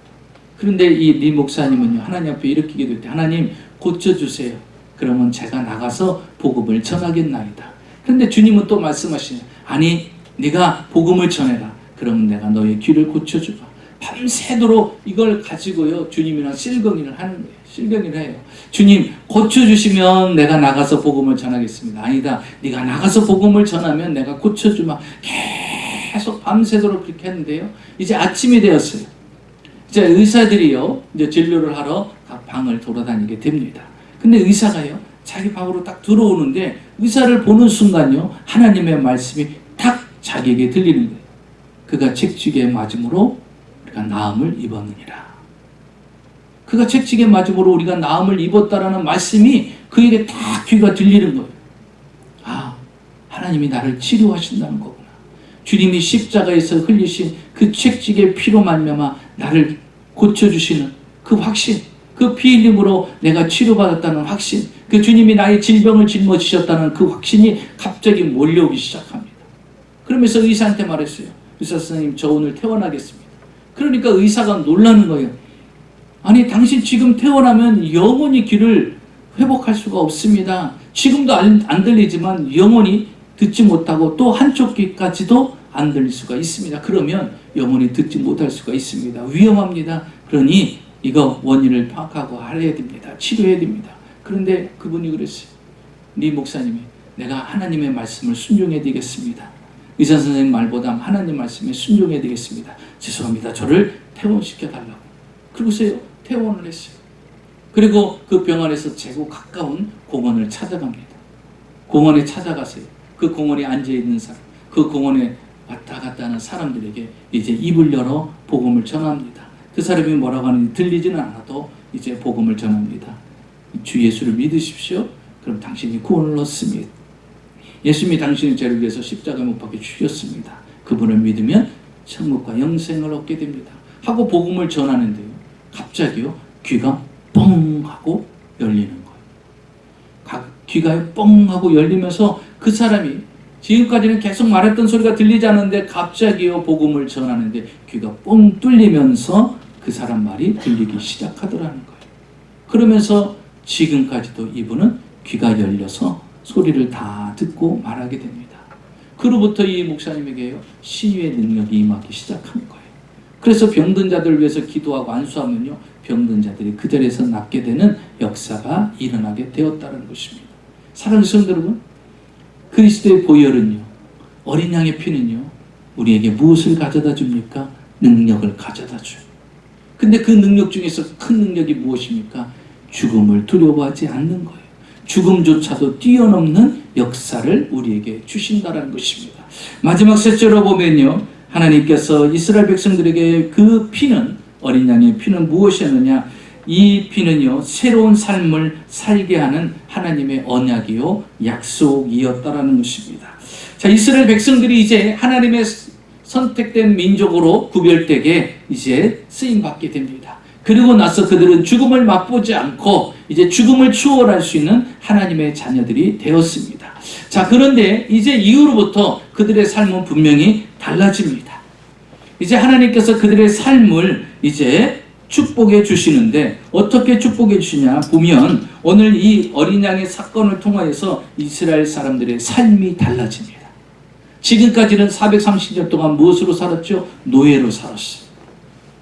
그런데 이 리 목사님은요, 하나님 앞에 이렇게 기도할 때, 하나님 고쳐주세요. 그러면 제가 나가서 복음을 전하겠나이다. 그런데 주님은 또 말씀하시네요. 아니, 네가 복음을 전해라. 그러면 내가 너의 귀를 고쳐주라. 밤새도록 이걸 가지고요, 주님이랑 실갱이를 하는 거예요. 실갱이를 해요. 주님, 고쳐주시면 내가 나가서 복음을 전하겠습니다. 아니다, 네가 나가서 복음을 전하면 내가 고쳐주마. 계속 밤새도록 그렇게 했는데요. 이제 아침이 되었어요. 이제 의사들이요, 이제 진료를 하러 각 방을 돌아다니게 됩니다. 근데 의사가요, 자기 방으로 딱 들어오는데 의사를 보는 순간요, 하나님의 말씀이 딱 자기에게 들리는 거예요. 그가 채찍에 맞음으로 우리가 나음을 입었느니라. 그가 채찍에 맞음으로 우리가 나음을 입었다라는 말씀이 그에게 딱 귀가 들리는 거예요. 아, 하나님이 나를 치료하신다는 거구나. 주님이 십자가에서 흘리신 그 채찍의 피로 말미암아 나를 고쳐주시는 그 확신, 그 피 흘림으로 내가 치료받았다는 확신, 그 주님이 나의 질병을 짊어지셨다는 그 확신이 갑자기 몰려오기 시작합니다. 그러면서 의사한테 말했어요. 의사 선생님, 저 오늘 퇴원하겠습니다. 그러니까 의사가 놀라는 거예요. 아니, 당신 지금 퇴원하면 영원히 귀를 회복할 수가 없습니다. 지금도 안 들리지만 영원히 듣지 못하고 또 한쪽 귀까지도 안 들릴 수가 있습니다. 그러면 영원히 듣지 못할 수가 있습니다. 위험합니다. 그러니 이거 원인을 파악하고 알아야 됩니다. 치료해야 됩니다. 그런데 그분이 그랬어요. 네 목사님이, 내가 하나님의 말씀을 순종해야 되겠습니다. 의사 선생님 말보다 하나님 말씀에 순종해야 되겠습니다. 죄송합니다. 저를 퇴원시켜달라고. 그러고서요, 퇴원을 했어요. 그리고 그 병원에서 최고 가까운 공원을 찾아갑니다. 공원에 찾아가세요. 그 공원에 앉아있는 사람, 그 공원에 왔다 갔다 하는 사람들에게 이제 입을 열어 복음을 전합니다. 그 사람이 뭐라고 하는지 들리지는 않아도 이제 복음을 전합니다. 주 예수를 믿으십시오. 그럼 당신이 구원을 얻습니다. 예수님이 당신의 죄를 위해서 십자가에 못 박혀 죽였습니다. 그분을 믿으면 천국과 영생을 얻게 됩니다. 하고 복음을 전하는데요, 갑자기요, 귀가 뻥 하고 열리는 거예요. 귀가 뻥 하고 열리면서 그 사람이 지금까지는 계속 말했던 소리가 들리지 않는데 갑자기요, 복음을 전하는데 귀가 뻥 뚫리면서 그 사람 말이 들리기 시작하더라는 거예요. 그러면서 지금까지도 이분은 귀가 열려서 소리를 다 듣고 말하게 됩니다. 그로부터 이 목사님에게요, 신유의 능력이 임하기 시작한 거예요. 그래서 병든 자들을 위해서 기도하고 안수하면요, 병든 자들이 그 자리에서 낫게 되는 역사가 일어나게 되었다는 것입니다. 사랑하는 성도 여러분, 그리스도의 보혈은요, 어린 양의 피는요, 우리에게 무엇을 가져다 줍니까? 능력을 가져다 줘요. 근데 그 능력 중에서 큰 능력이 무엇입니까? 죽음을 두려워하지 않는 거예요. 죽음조차도 뛰어넘는 역사를 우리에게 주신다는 것입니다. 마지막 셋 절로 보면요, 하나님께서 이스라엘 백성들에게 그 피는, 어린 양의 피는 무엇이었느냐? 이 피는요, 새로운 삶을 살게 하는 하나님의 언약이요, 약속이었다라는 것입니다. 자, 이스라엘 백성들이 이제 하나님의 선택된 민족으로 구별되게 이제 쓰임받게 됩니다. 그리고 나서 그들은 죽음을 맛보지 않고 이제 죽음을 추월할 수 있는 하나님의 자녀들이 되었습니다. 자, 그런데 이제 이후로부터 그들의 삶은 분명히 달라집니다. 이제 하나님께서 그들의 삶을 이제 축복해 주시는데, 어떻게 축복해 주시냐 보면 오늘 이 어린 양의 사건을 통하여서 이스라엘 사람들의 삶이 달라집니다. 지금까지는 430년 동안 무엇으로 살았죠? 노예로 살았어요.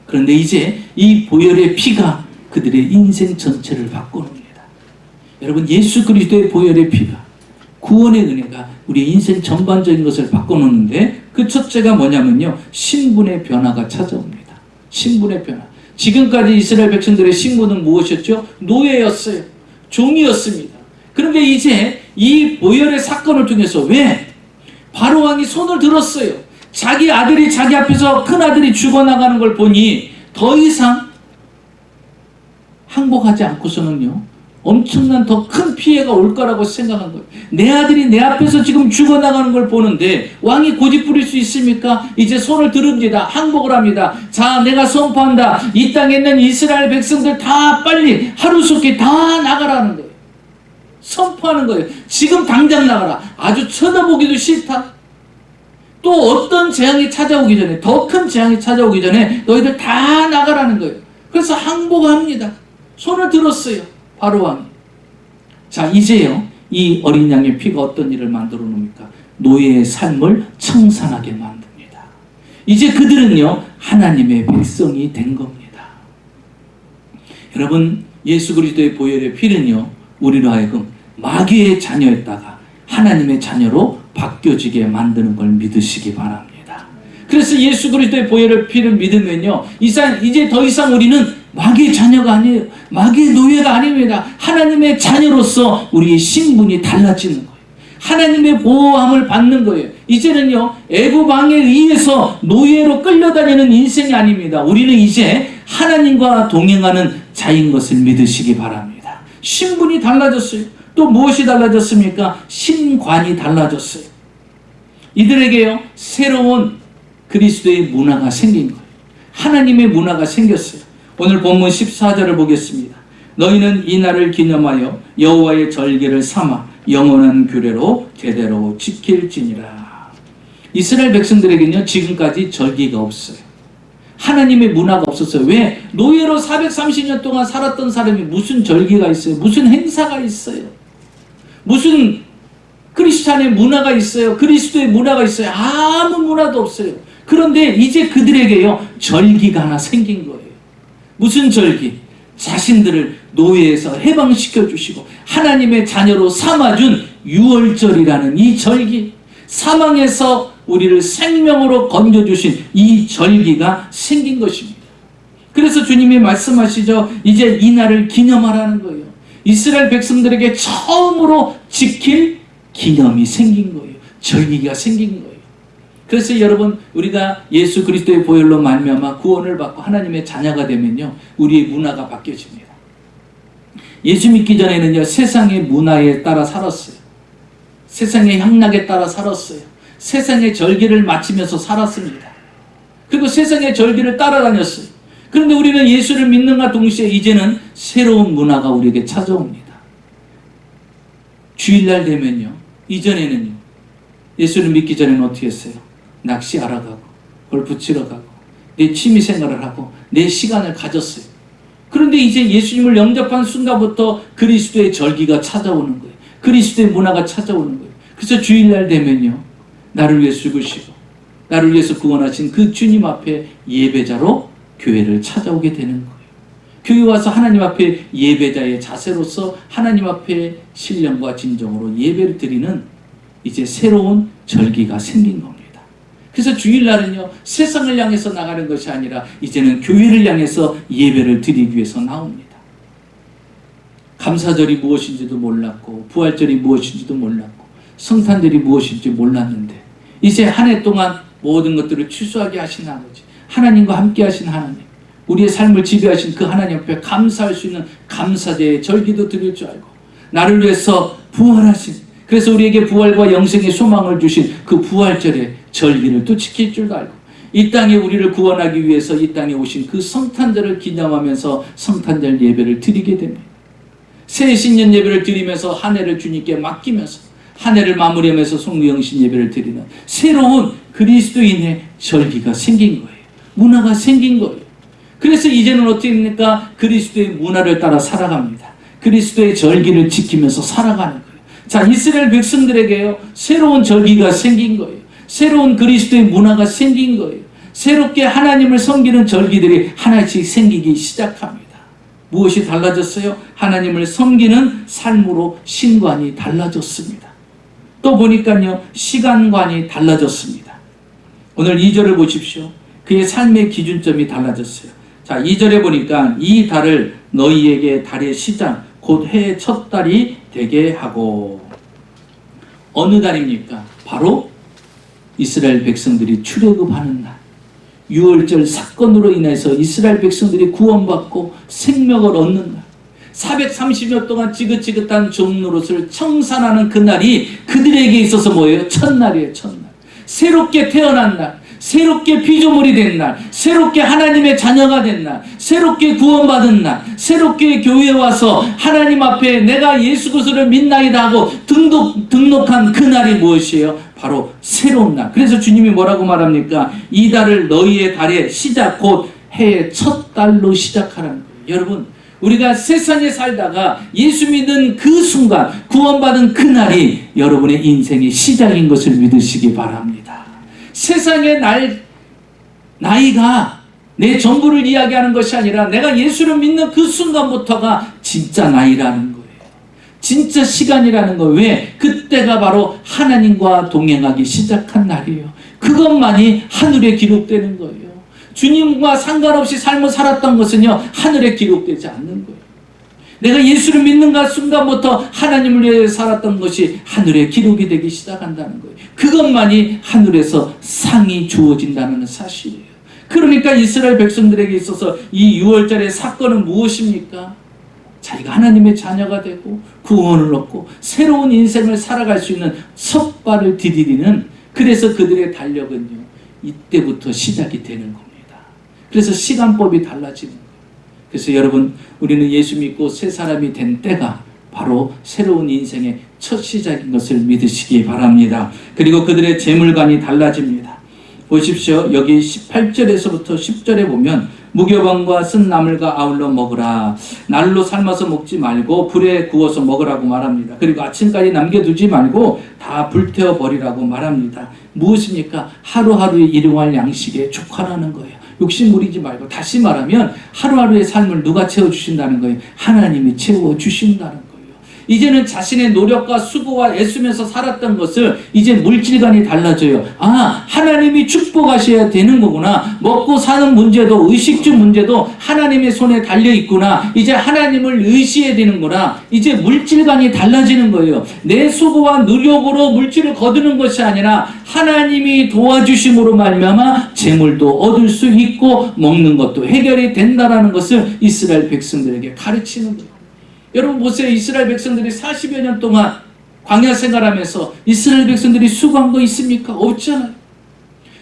그런데 이제 이 보혈의 피가 그들의 인생 전체를 바꿔놓습니다. 여러분, 예수 그리스도의 보혈의 피가, 구원의 은혜가 우리의 인생 전반적인 것을 바꿔놓는데, 그 첫째가 뭐냐면요, 신분의 변화가 찾아옵니다. 신분의 변화. 지금까지 이스라엘 백성들의 신분은 무엇이었죠? 노예였어요. 종이었습니다. 그런데 이제 이 보혈의 사건을 통해서, 왜? 바로왕이 손을 들었어요. 자기 아들이 자기 앞에서 큰 아들이 죽어나가는 걸 보니 더 이상 항복하지 않고서는요, 엄청난 더 큰 피해가 올 거라고 생각한 거예요. 내 아들이 내 앞에서 지금 죽어나가는 걸 보는데 왕이 고집 부릴 수 있습니까? 이제 손을 들읍니다. 항복을 합니다. 자, 내가 선포한다. 이 땅에 있는 이스라엘 백성들 다 빨리 하루속히 다 나가라는 거예요. 선포하는 거예요. 지금 당장 나가라. 아주 쳐다보기도 싫다. 또 어떤 재앙이 찾아오기 전에, 더 큰 재앙이 찾아오기 전에 너희들 다 나가라는 거예요. 그래서 항복합니다. 손을 들었어요. 바로 왕이. 자, 이제요, 이 어린 양의 피가 어떤 일을 만들어 놓습니까? 노예의 삶을 청산하게 만듭니다. 이제 그들은요, 하나님의 백성이 된 겁니다. 여러분, 예수 그리스도의 보혈의 피는요, 우리로 하여금 마귀의 자녀였다가 하나님의 자녀로 바뀌어지게 만드는 걸 믿으시기 바랍니다. 그래서 예수 그리스도의 보혈의 피를 믿으면요, 이제 더 이상 우리는 마귀의 자녀가 아니에요. 마귀의 노예가 아닙니다. 하나님의 자녀로서 우리의 신분이 달라지는 거예요. 하나님의 보호함을 받는 거예요. 이제는요, 애굽 왕에 의해서 노예로 끌려다니는 인생이 아닙니다. 우리는 이제 하나님과 동행하는 자인 것을 믿으시기 바랍니다. 신분이 달라졌어요. 또 무엇이 달라졌습니까? 신관이 달라졌어요. 이들에게요, 새로운 그리스도의 문화가 생긴 거예요. 하나님의 문화가 생겼어요. 오늘 본문 14절을 보겠습니다. 너희는 이 날을 기념하여 여호와의 절기를 삼아 영원한 규례로 제대로 지킬지니라. 이스라엘 백성들에게는요, 지금까지 절기가 없어요. 하나님의 문화가 없었어요. 왜? 노예로 430년 동안 살았던 사람이 무슨 절기가 있어요? 무슨 행사가 있어요? 무슨 크리스찬의 문화가 있어요? 그리스도의 문화가 있어요? 아무 문화도 없어요. 그런데 이제 그들에게요, 절기가 하나 생긴 거예요. 무슨 절기? 자신들을 노예에서 해방시켜 주시고 하나님의 자녀로 삼아준 유월절이라는 이 절기, 사망에서 우리를 생명으로 건져주신 이 절기가 생긴 것입니다. 그래서 주님이 말씀하시죠. 이제 이 날을 기념하라는 거예요. 이스라엘 백성들에게 처음으로 지킬 기념이 생긴 거예요. 절기가 생긴 거예요. 그래서 여러분, 우리가 예수 그리스도의 보혈로 말미암아 구원을 받고 하나님의 자녀가 되면요, 우리의 문화가 바뀌어집니다. 예수 믿기 전에는요, 세상의 문화에 따라 살았어요. 세상의 향락에 따라 살았어요. 세상의 절기를 마치면서 살았습니다. 그리고 세상의 절기를 따라다녔어요. 그런데 우리는 예수를 믿는과 동시에 이제는 새로운 문화가 우리에게 찾아옵니다. 주일날 되면요, 이전에는요, 예수를 믿기 전에는 어떻게 했어요? 낚시하러 가고 골프 치러 가고 내 취미 생활을 하고 내 시간을 가졌어요. 그런데 이제 예수님을 영접한 순간부터 그리스도의 절기가 찾아오는 거예요. 그리스도의 문화가 찾아오는 거예요. 그래서 주일날 되면요, 나를 위해 죽으시고 나를 위해서 구원하신 그 주님 앞에 예배자로 교회를 찾아오게 되는 거예요. 교회 와서 하나님 앞에 예배자의 자세로서 하나님 앞에 신령과 진정으로 예배를 드리는 이제 새로운 절기가 생긴 겁니다. 그래서 주일날은요, 세상을 향해서 나가는 것이 아니라 이제는 교회를 향해서 예배를 드리기 위해서 나옵니다. 감사절이 무엇인지도 몰랐고 부활절이 무엇인지도 몰랐고 성탄절이 무엇인지 몰랐는데 이제 한 해 동안 모든 것들을 취소하게 하신 아버지, 하나님과 함께 하신 하나님, 우리의 삶을 지배하신 그 하나님 앞에 감사할 수 있는 감사제의 절기도 드릴 줄 알고, 나를 위해서 부활하신, 그래서 우리에게 부활과 영생의 소망을 주신 그 부활절의 절기를 또 지킬 줄도 알고, 이 땅에 우리를 구원하기 위해서 이 땅에 오신 그 성탄절을 기념하면서 성탄절 예배를 드리게 됩니다. 새 신년 예배를 드리면서 한 해를 주님께 맡기면서 한 해를 마무리하면서 송구영신 예배를 드리는 새로운 그리스도인의 절기가 생긴 거예요. 문화가 생긴 거예요. 그래서 이제는 어떻게 됩니까? 그리스도의 문화를 따라 살아갑니다. 그리스도의 절기를 지키면서 살아가는 거예요. 자, 이스라엘 백성들에게요, 새로운 절기가 생긴 거예요. 새로운 그리스도의 문화가 생긴 거예요. 새롭게 하나님을 섬기는 절기들이 하나씩 생기기 시작합니다. 무엇이 달라졌어요? 하나님을 섬기는 삶으로 신관이 달라졌습니다. 또 보니까요, 시간관이 달라졌습니다. 오늘 2절을 보십시오. 그의 삶의 기준점이 달라졌어요. 자, 2절에 보니까 이 달을 너희에게 달의 시작 곧 해의 첫 달이 되게 하고, 어느 달입니까? 바로 이스라엘 백성들이 출애굽하는 날, 유월절 사건으로 인해서 이스라엘 백성들이 구원받고 생명을 얻는 날, 430년 동안 지긋지긋한 종노릇을 청산하는 그날이 그들에게 있어서 뭐예요? 첫날이에요. 첫날. 새롭게 태어난 날, 새롭게 피조물이 된 날, 새롭게 하나님의 자녀가 된 날, 새롭게 구원받은 날, 새롭게 교회에 와서 하나님 앞에 내가 예수 그리스도를 믿나이다 하고 등록한 그날이 무엇이에요? 바로 새로운 날. 그래서 주님이 뭐라고 말합니까? 이 달을 너희의 달의 시작, 곧 해의 첫 달로 시작하라는 거예요. 여러분, 우리가 세상에 살다가 예수 믿은 그 순간, 구원받은 그날이 여러분의 인생의 시작인 것을 믿으시기 바랍니다. 세상의 나이가 내 전부를 이야기하는 것이 아니라 내가 예수를 믿는 그 순간부터가 진짜 나이라는 거예요. 진짜 시간이라는 거예요. 왜? 그때가 바로 하나님과 동행하기 시작한 날이에요. 그것만이 하늘에 기록되는 거예요. 주님과 상관없이 삶을 살았던 것은요, 하늘에 기록되지 않는 거예요. 내가 예수를 믿는 그 순간부터 하나님을 위해 살았던 것이 하늘에 기록이 되기 시작한다는 거예요. 그것만이 하늘에서 상이 주어진다는 사실이에요. 그러니까 이스라엘 백성들에게 있어서 이 6월절의 사건은 무엇입니까? 자기가 하나님의 자녀가 되고 구원을 얻고 새로운 인생을 살아갈 수 있는 첫 발을 디디디는, 그래서 그들의 달력은요, 이때부터 시작이 되는 겁니다. 그래서 시간법이 달라지는 거예요. 그래서 여러분, 우리는 예수 믿고 새 사람이 된 때가 바로 새로운 인생의 첫 시작인 것을 믿으시기 바랍니다. 그리고 그들의 재물관이 달라집니다. 보십시오. 여기 18절에서부터 10절에 보면 무교병과 쓴 나물과 아울러 먹으라. 날로 삶아서 먹지 말고 불에 구워서 먹으라고 말합니다. 그리고 아침까지 남겨두지 말고 다 불태워 버리라고 말합니다. 무엇입니까? 하루하루의 일용할 양식에 족하라는 거예요. 욕심 부리지 말고, 다시 말하면 하루하루의 삶을 누가 채워주신다는 거예요? 하나님이 채워주신다는 거예요. 이제는 자신의 노력과 수고와 애쓰면서 살았던 것을 이제 물질관이 달라져요. 아, 하나님이 축복하셔야 되는 거구나. 먹고 사는 문제도, 의식주 문제도 하나님의 손에 달려 있구나. 이제 하나님을 의지해야 되는구나. 이제 물질관이 달라지는 거예요. 내 수고와 노력으로 물질을 거두는 것이 아니라 하나님이 도와주심으로 말미암아 재물도 얻을 수 있고 먹는 것도 해결이 된다라는 것을 이스라엘 백성들에게 가르치는 거예요. 여러분 보세요. 이스라엘 백성들이 40여 년 동안 광야 생활하면서 이스라엘 백성들이 수고한 거 있습니까? 없잖아요.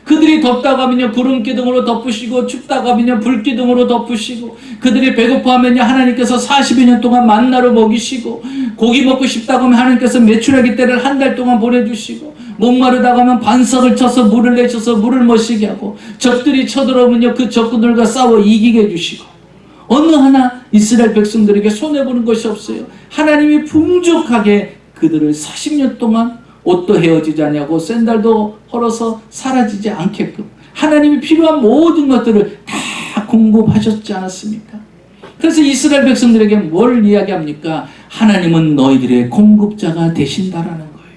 그들이 덥다고 하면요, 구름 기둥으로 덮으시고, 춥다고 하면요, 불 기둥으로 덮으시고, 그들이 배고파하면요, 하나님께서 40여 년 동안 만나로 먹이시고, 고기 먹고 싶다고 하면 하나님께서 메추라기 떼를 한 달 동안 보내주시고, 목마르다고 하면 반석을 쳐서 물을 내셔서 물을 마시게 하고, 적들이 쳐들어오면요, 그 적군들과 싸워 이기게 해주시고, 어느 하나 이스라엘 백성들에게 손해보는 것이 없어요. 하나님이 풍족하게 그들을 40년 동안 옷도 헤어지지 않냐고 샌달도 헐어서 사라지지 않게끔 하나님이 필요한 모든 것들을 다 공급하셨지 않았습니까? 그래서 이스라엘 백성들에게 뭘 이야기합니까? 하나님은 너희들의 공급자가 되신다라는 거예요.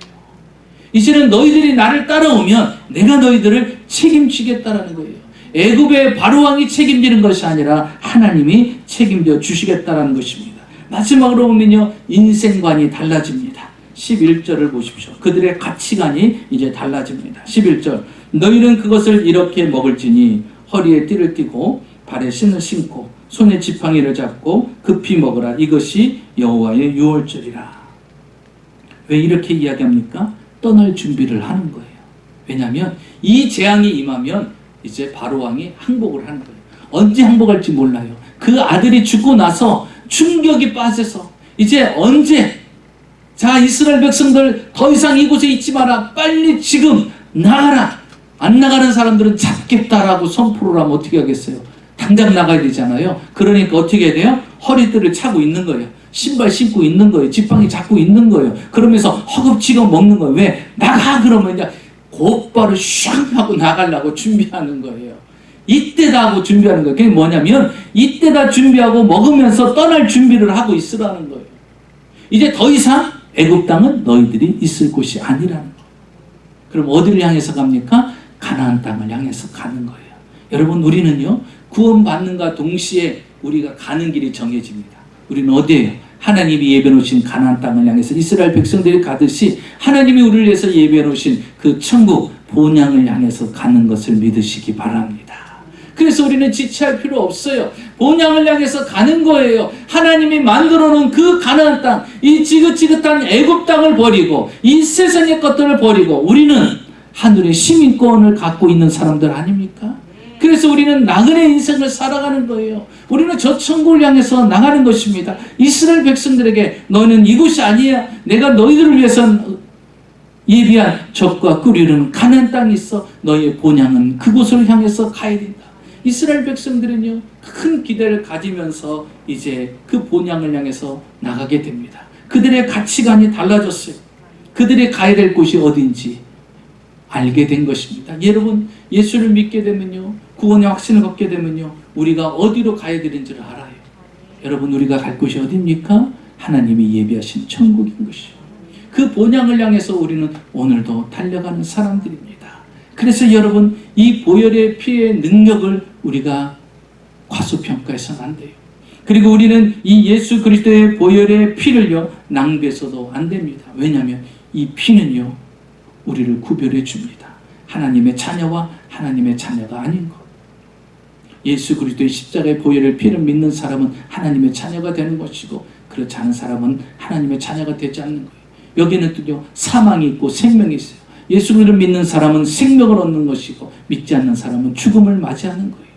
이제는 너희들이 나를 따라오면 내가 너희들을 책임지겠다라는 거예요. 애굽의 바로왕이 책임지는 것이 아니라 하나님이 책임져 주시겠다는 것입니다. 마지막으로 보면요, 인생관이 달라집니다. 11절을 보십시오. 그들의 가치관이 이제 달라집니다. 11절, 너희는 그것을 이렇게 먹을지니 허리에 띠를 띠고 발에 신을 신고 손에 지팡이를 잡고 급히 먹으라. 이것이 여호와의 유월절이라. 왜 이렇게 이야기합니까? 떠날 준비를 하는 거예요. 왜냐하면 이 재앙이 임하면 이제 바로왕이 항복을 하는 거예요. 언제 항복할지 몰라요. 그 아들이 죽고 나서 충격이 빠져서 이제 언제, 자, 이스라엘 백성들 더 이상 이곳에 있지 마라. 빨리 지금 나가라. 안 나가는 사람들은 잡겠다라고 선포를 하면 어떻게 하겠어요? 당장 나가야 되잖아요. 그러니까 어떻게 해야 돼요? 허리띠를 차고 있는 거예요. 신발 신고 있는 거예요. 지팡이 잡고 있는 거예요. 그러면서 허겁지겁 먹는 거예요. 왜? 나가! 그러면 이제 곧바로 슉 하고 나가려고 준비하는 거예요. 이때다 하고 준비하는 거예요. 그게 뭐냐면 이때다 준비하고 먹으면서 떠날 준비를 하고 있으라는 거예요. 이제 더 이상 애굽 땅은 너희들이 있을 곳이 아니라는 거예요. 그럼 어디를 향해서 갑니까? 가나안 땅을 향해서 가는 거예요. 여러분, 우리는요, 구원받는가 동시에 우리가 가는 길이 정해집니다. 우리는 어디에요? 하나님이 예비해 놓으신 가나안 땅을 향해서 이스라엘 백성들이 가듯이 하나님이 우리를 위해서 예비해 놓으신 그 천국, 본향을 향해서 가는 것을 믿으시기 바랍니다. 그래서 우리는 지체할 필요 없어요. 본향을 향해서 가는 거예요. 하나님이 만들어 놓은 그 가나안 땅, 이 지긋지긋한 애굽 땅을 버리고 이 세상의 것들을 버리고 우리는 하늘의 시민권을 갖고 있는 사람들 아닙니까? 그래서 우리는 나그네 인생을 살아가는 거예요. 우리는 저 천국을 향해서 나가는 것입니다. 이스라엘 백성들에게 너는 이곳이 아니야. 내가 너희들을 위해서 예비한 적과 꿀이르는 가나안 땅이 있어. 너희의 본향은 그곳을 향해서 가야 된다. 이스라엘 백성들은요, 큰 기대를 가지면서 이제 그 본향을 향해서 나가게 됩니다. 그들의 가치관이 달라졌어요. 그들이 가야 될 곳이 어딘지 알게 된 것입니다. 여러분, 예수를 믿게 되면요, 구원의 확신을 갖게 되면요, 우리가 어디로 가야 되는지를 알아요. 여러분, 우리가 갈 곳이 어디입니까? 하나님이 예비하신 천국인 것이요. 그 본향을 향해서 우리는 오늘도 달려가는 사람들입니다. 그래서 여러분, 이 보혈의 피의 능력을 우리가 과소평가해서는 안 돼요. 그리고 우리는 이 예수 그리스도의 보혈의 피를요, 낭비해서도 안 됩니다. 왜냐하면 이 피는요, 우리를 구별해 줍니다. 하나님의 자녀와 하나님의 자녀가 아닌 것. 예수 그리스도의 십자가의 보혈의 피를 믿는 사람은 하나님의 자녀가 되는 것이고, 그렇지 않은 사람은 하나님의 자녀가 되지 않는 거예요. 여기는 또요, 사망이 있고 생명이 있어요. 예수 그리스도를 믿는 사람은 생명을 얻는 것이고, 믿지 않는 사람은 죽음을 맞이하는 거예요.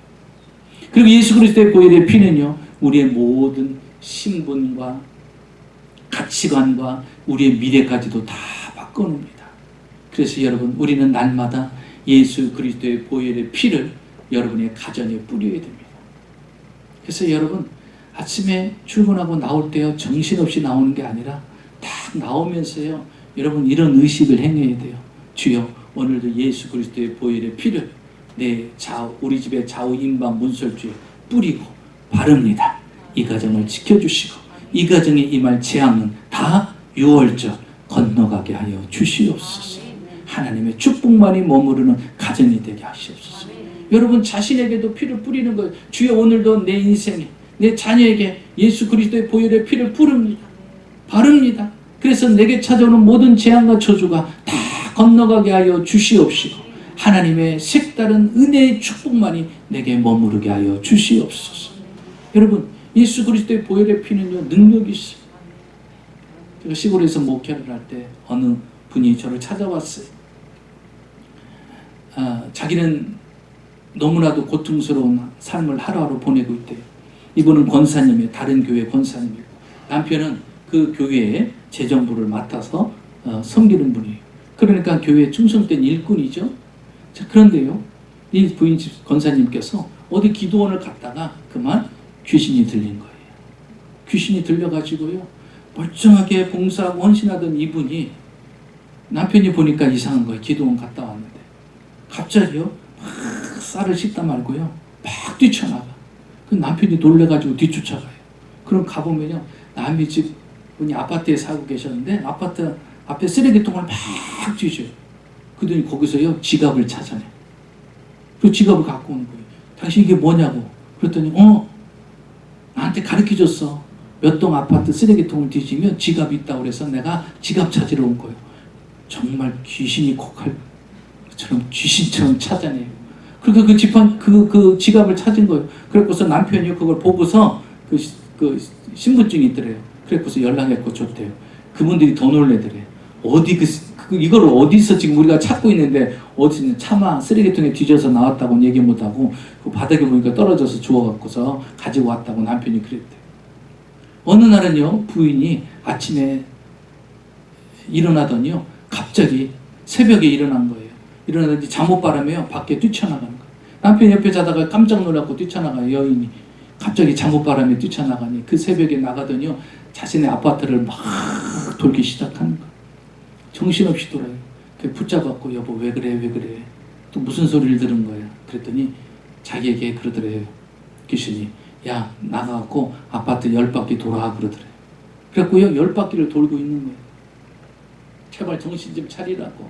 그리고 예수 그리스도의 보혈의 피는요, 우리의 모든 신분과 가치관과 우리의 미래까지도 다 바꿔놓습니다. 그래서 여러분, 우리는 날마다 예수 그리스도의 보혈의 피를 여러분의 가정에 뿌려야 됩니다. 그래서 여러분, 아침에 출근하고 나올 때요, 정신없이 나오는 게 아니라 딱 나오면서요, 여러분 이런 의식을 행해야 돼요. 주여, 오늘도 예수 그리스도의 보혈의 피를 내 좌우, 우리 집의 좌우 임방 문설주에 뿌리고 바릅니다. 이 가정을 지켜주시고 이 가정에 임할 재앙은 다 유월절 건너가게 하여 주시옵소서. 하나님의 축복만이 머무르는 가정이 되게 하시옵소서. 여러분, 자신에게도 피를 뿌리는 거예요. 주여, 오늘도 내 인생에, 내 자녀에게 예수 그리스도의 보혈의 피를 뿌립니다. 바릅니다. 그래서 내게 찾아오는 모든 재앙과 저주가 다 건너가게 하여 주시옵시고, 하나님의 색다른 은혜의 축복만이 내게 머무르게 하여 주시옵소서. 여러분, 예수 그리스도의 보혈의 피는요, 능력이 있어요. 제가 시골에서 목회를 할 때 어느 분이 저를 찾아왔어요. 자기는 너무나도 고통스러운 삶을 하루하루 보내고 있대요. 이분은 권사님이에요. 다른 교회 권사님이고, 남편은 그 교회의 재정부를 맡아서 섬기는 분이에요. 그러니까 교회에 충성된 일꾼이죠. 자, 그런데요, 이 부인 권사님께서 어디 기도원을 갔다가 그만 귀신이 들린 거예요. 귀신이 들려가지고요, 멀쩡하게 봉사하고 헌신하던 이분이, 남편이 보니까 이상한 거예요. 기도원 갔다 왔는데 갑자기요, 막 쌀을 씻다 말고요, 막 뛰쳐나가. 그 남편이 놀래가지고 뒤쫓아가요. 그럼 가보면요, 남의 집 분이 아파트에 살고 계셨는데 아파트 앞에 쓰레기통을 막 뒤져요. 그러더니 거기서요, 지갑을 찾아내. 그 지갑을 갖고 오는 거예요. 당신 이게 뭐냐고. 그랬더니 나한테 가르쳐줬어. 몇 동 아파트 쓰레기통을 뒤지면 지갑이 있다고 그래서 내가 지갑 찾으러 온 거예요. 정말 귀신이 곡할처럼 귀신처럼 찾아내요. 그러니까 그 지갑을 찾은 거예요. 그래서 남편이 그걸 보고서 그 신분증이 있더래요. 그래서 연락했고 줬대요. 그분들이 더 놀래더래요. 이걸 어디서 지금 우리가 찾고 있는데 어디 차마 쓰레기통에 뒤져서 나왔다고는 얘기 못하고 그 바닥에 보니까 떨어져서 주워갖고서 가지고 왔다고 남편이 그랬대요. 어느 날은요, 부인이 아침에 일어나더니요, 갑자기 새벽에 일어난 거예요. 일어나더니 잠옷바람에요, 밖에 뛰쳐나가는 거예요. 남편 옆에 자다가 깜짝 놀랐고 뛰쳐나가요. 여인이 갑자기 잠옷바람에 뛰쳐나가니 그 새벽에 나가더니요, 자신의 아파트를 막 돌기 시작하는 거예요. 정신없이 돌아요. 붙잡았고, 여보 왜 그래 또 무슨 소리를 들은 거야. 그랬더니 자기에게 그러더래요. 귀신이, 야, 나가갖고 아파트 10바퀴 돌아 그러더래요. 그래갖고요, 10바퀴를 돌고 있는 거예요. 제발 정신 좀 차리라고.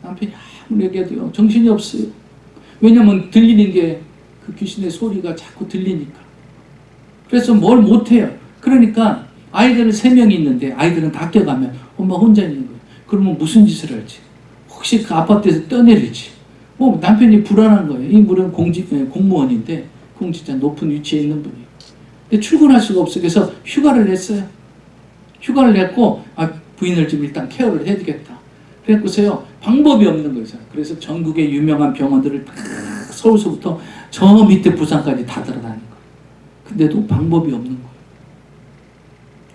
남편이 아무리 얘기해도요, 정신이 없어요. 왜냐면 들리는 게 그 귀신의 소리가 자꾸 들리니까. 그래서 뭘 못해요. 그러니까 아이들은 3명이 있는데 아이들은 다 껴가면 엄마 혼자 있는 거예요. 그러면 무슨 짓을 할지. 혹시 그 아파트에서 떠내릴지. 뭐 남편이 불안한 거예요. 이 물은 공무원인데 공직자 높은 위치에 있는 분이에요. 근데 출근할 수가 없어요. 그래서 휴가를 냈어요. 휴가를 냈고 부인을 좀 일단 케어를 해야겠다. 그래갖고서요 방법이 없는 거예요. 그래서 전국의 유명한 병원들을 다 서울서부터 저 밑에 부산까지 다 돌아다닌 거예요. 근데도 방법이 없는 거예요.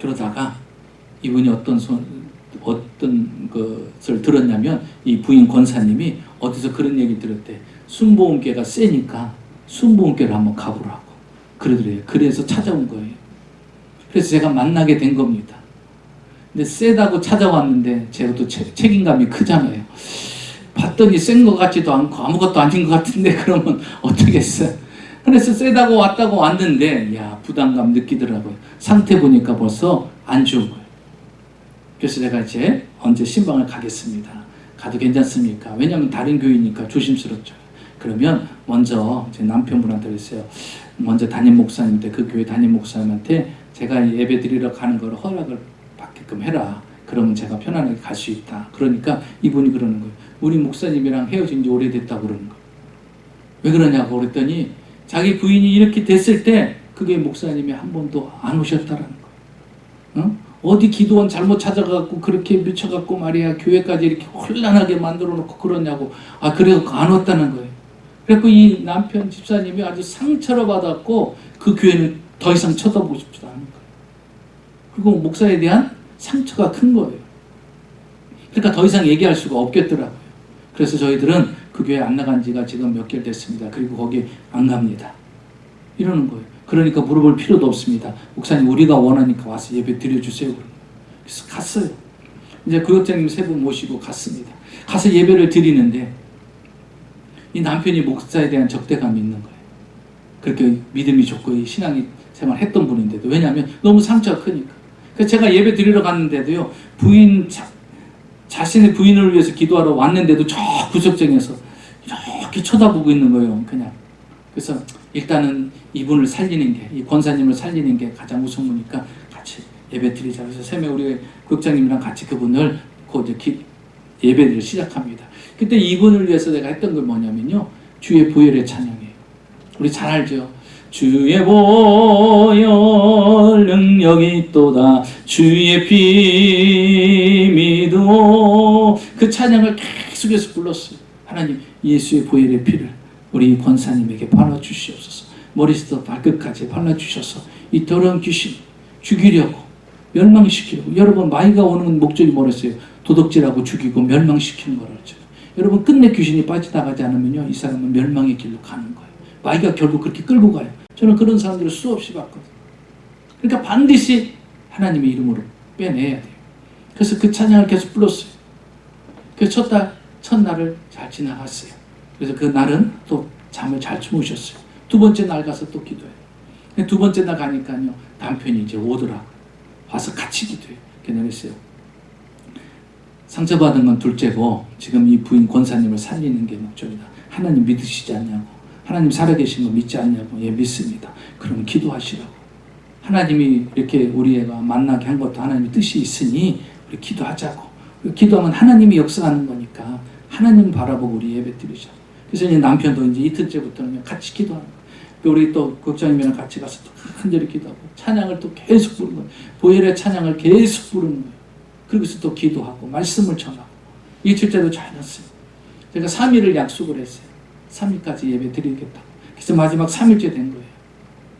그러다가 이분이 어떤 것을 들었냐면 이 부인 권사님이 어디서 그런 얘기 들었대. 순보험계가 세니까 순보험계를 한번 가보라고 그러더래요. 그래서 찾아온 거예요. 그래서 제가 만나게 된 겁니다. 근데 세다고 찾아왔는데 제가 또 책임감이 크잖아요. 봤더니 센 것 같지도 않고 아무것도 아닌 것 같은데 그러면 어떻겠어요. 그래서 세다고 왔는데 부담감 느끼더라고요. 상태 보니까 벌써 안 좋은 거예요. 그래서 제가 이제 언제 신방을 가겠습니다. 가도 괜찮습니까? 왜냐하면 다른 교회니까 조심스럽죠. 그러면 먼저 제 남편분한테 그랬어요. 먼저 담임 목사님한테, 그 교회 담임 목사님한테 제가 예배 드리러 가는 걸 허락을 받게끔 해라. 그러면 제가 편안하게 갈 수 있다. 그러니까 이분이 그러는 거예요. 우리 목사님이랑 헤어진 지 오래됐다고 그러는 거예요. 왜 그러냐고 그랬더니 자기 부인이 이렇게 됐을 때 그게 목사님이 한 번도 안 오셨다라는 거예요. 어디 기도원 잘못 찾아가고 그렇게 미쳐갖고 말이야 교회까지 이렇게 혼란하게 만들어 놓고 그러냐고. 그래서 안 왔다는 거예요. 그래서 이 남편 집사님이 아주 상처를 받았고 그 교회는 더 이상 쳐다보고 싶지도 않은 거예요. 그리고 목사에 대한 상처가 큰 거예요. 그러니까 더 이상 얘기할 수가 없겠더라고요. 그래서 저희들은 그 교회 안 나간 지가 지금 몇 개월 됐습니다. 그리고 거기 안 갑니다. 이러는 거예요. 그러니까 물어볼 필요도 없습니다. 목사님 우리가 원하니까 와서 예배 드려주세요. 그래서 갔어요. 이제 구역장님 세 분 모시고 갔습니다. 가서 예배를 드리는데 이 남편이 목사에 대한 적대감이 있는 거예요. 그렇게 믿음이 좋고 이 신앙이 생활 했던 분인데도. 왜냐하면 너무 상처가 크니까. 그래서 제가 예배 드리러 갔는데도요 자신의 부인을 위해서 기도하러 왔는데도 저 구석정에서 이렇게 쳐다보고 있는 거예요. 그냥. 그래서 일단은 이분을 살리는 게, 이 권사님을 살리는 게 가장 우선이니까 같이 예배 드리자. 그래서 샘에 우리 국장님이랑 같이 그분을 예배를 시작합니다. 그때 이분을 위해서 내가 했던 건 뭐냐면요, 주의 보혈의 찬양이에요. 우리 잘 알죠? 주의 보혈 능력이 있도다 주의 피 믿어. 그 찬양을 계속해서 불렀어요. 하나님 예수의 보혈의 피를 우리 권사님에게 발라주시옵소서. 머리부터 발끝까지 발라주셔서 이 더러운 귀신 죽이려고 멸망시키려고. 여러분 마귀가 오는 목적이 뭐랬어요? 도둑질하고 죽이고 멸망시키는 거라고 했죠. 여러분 끝내 귀신이 빠져나가지 않으면요 이 사람은 멸망의 길로 가는 거예요. 마귀가 결국 그렇게 끌고 가요. 저는 그런 사람들을 수없이 봤거든요. 그러니까 반드시 하나님의 이름으로 빼내야 돼요. 그래서 그 찬양을 계속 불렀어요. 그래서 첫날을 잘 지나갔어요. 그래서 그 날은 또 잠을 잘 주무셨어요. 두 번째 날 가서 또 기도해요. 두 번째 날 가니까요 남편이 이제 오더라고요. 와서 같이 기도해요. 그랬어요. 상처받은 건 둘째고 지금 이 부인 권사님을 살리는 게 목적이다. 하나님 믿으시지 않냐고. 하나님 살아계신 거 믿지 않냐고. 예, 믿습니다. 그럼 기도하시라고. 하나님이 이렇게 우리 애가 만나게 한 것도 하나님의 뜻이 있으니 우리 기도하자고. 기도하면 하나님이 역사하는 거니까 하나님 바라보고 우리 예배 드리자. 그래서 이제 남편도 이제 이틀째부터는 같이 기도하는 거예요. 우리 또 국장님이랑 같이 가서 또 간절히 기도하고 찬양을 또 계속 부르는 거예요. 보혈의 찬양을 계속 부르는 거예요. 그러고서 또 기도하고 말씀을 전하고 이틀째도 잘 났어요. 제가 3일을 약속을 했어요. 3일까지 예배 드리겠다고. 그래서 마지막 3일째 된 거예요.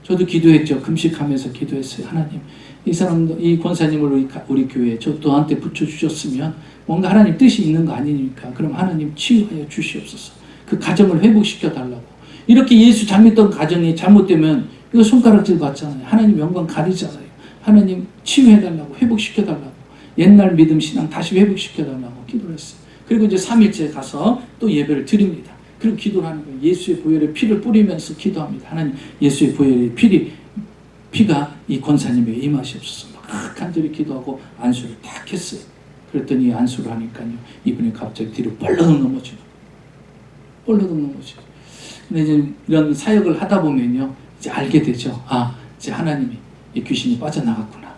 저도 기도했죠. 금식하면서 기도했어요. 하나님, 이 사람도 이 권사님을 우리 교회에 저한테 붙여주셨으면 뭔가 하나님 뜻이 있는 거 아니니까 그럼 하나님 치유하여 주시옵소서. 그 가정을 회복시켜 달라고. 이렇게 예수 잘 믿던 가정이 잘못되면 이거 손가락질 받잖아요. 하나님 영광 가리잖아요. 하나님 치유해달라고, 회복시켜달라고, 옛날 믿음 신앙 다시 회복시켜달라고 기도를 했어요. 그리고 이제 3일째 가서 또 예배를 드립니다. 그리고 기도를 하는 거예요. 예수의 보혈의 피를 뿌리면서 기도합니다. 하나님 예수의 보혈의 피가 이 권사님에게 임하시옵소서. 막 간절히 기도하고 안수를 딱 했어요. 그랬더니 안수를 하니까요 이분이 갑자기 뒤로 벌러덩 넘어지고 벌러덩 넘어지고. 근데 이제 이런 사역을 하다 보면요 이제 알게 되죠. 이제 하나님이 이 귀신이 빠져나갔구나.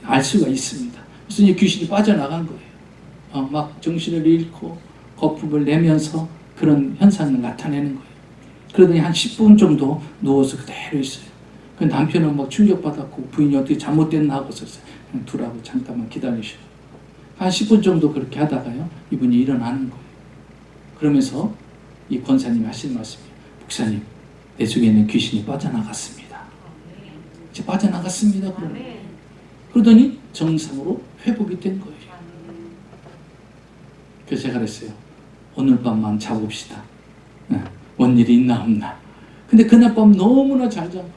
알 수가 있습니다. 그래서 이 귀신이 빠져나간 거예요. 막 정신을 잃고 거품을 내면서 그런 현상을 나타내는 거예요. 그러더니 한 10분 정도 누워서 그대로 있어요. 그 남편은 막 충격받았고 부인이 어떻게 잘못됐나 하고 있었어요. 그냥 두라고 잠깐만 기다리시고. 한 10분 정도 그렇게 하다가요, 이분이 일어나는 거예요. 그러면서 이 권사님이 하시는 말씀이에요. 목사님, 내 속에 있는 귀신이 빠져나갔습니다. 이제 빠져나갔습니다. 그러더니 정상으로 회복이 된 거예요. 그래서 제가 그랬어요. 오늘 밤만 자봅시다. 뭔 일이 있나 없나. 근데 그날 밤 너무나 잘 자고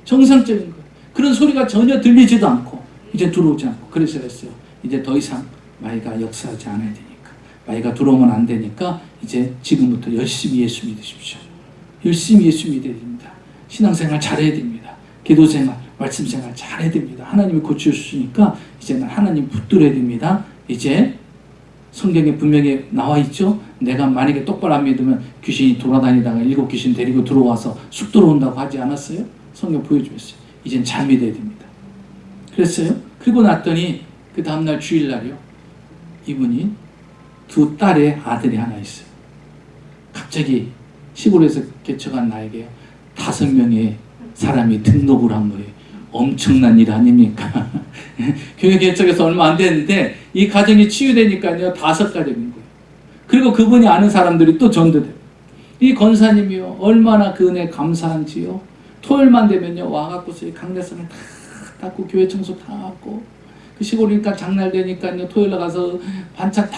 정상적인 거예요. 그런 소리가 전혀 들리지도 않고 이제 들어오지 않고. 그래서 그랬어요. 이제 더 이상 마귀가 역사하지 않아야 되니까, 마귀가 들어오면 안 되니까 이제 지금부터 열심히 예수 믿으십시오. 열심히 예수 믿어야 됩니다. 신앙생활 잘해야 됩니다. 기도생활, 말씀생활 잘해야 됩니다. 하나님이 고쳐주시니까 이제는 하나님 붙들어야 됩니다. 이제 성경에 분명히 나와 있죠. 내가 만약에 똑바로 안 믿으면 귀신이 돌아다니다가 7 귀신 데리고 들어와서 쑥 들어온다고 하지 않았어요? 성경 보여주었어요. 이젠 잘 믿어야 됩니다. 그랬어요. 그리고 났더니 그 다음날 주일날이요, 이분이 2 딸의 아들이 하나 있어요. 갑자기 시골에서 개척한 나에게 5명의 사람이 등록을 한 거예요. 엄청난 일 아닙니까? 교회 개척해서 얼마 안 됐는데 이 가정이 치유되니까요, 5 가정인 거예요. 그리고 그분이 아는 사람들이 또 전도돼요. 이 권사님이요, 얼마나 그 은혜 감사한지요. 토요일만 되면요, 와갖고서 강대선을 다 닦고 교회 청소 다 하고, 그 시골이니까 장날 되니까요, 토요일 가서 반찬 다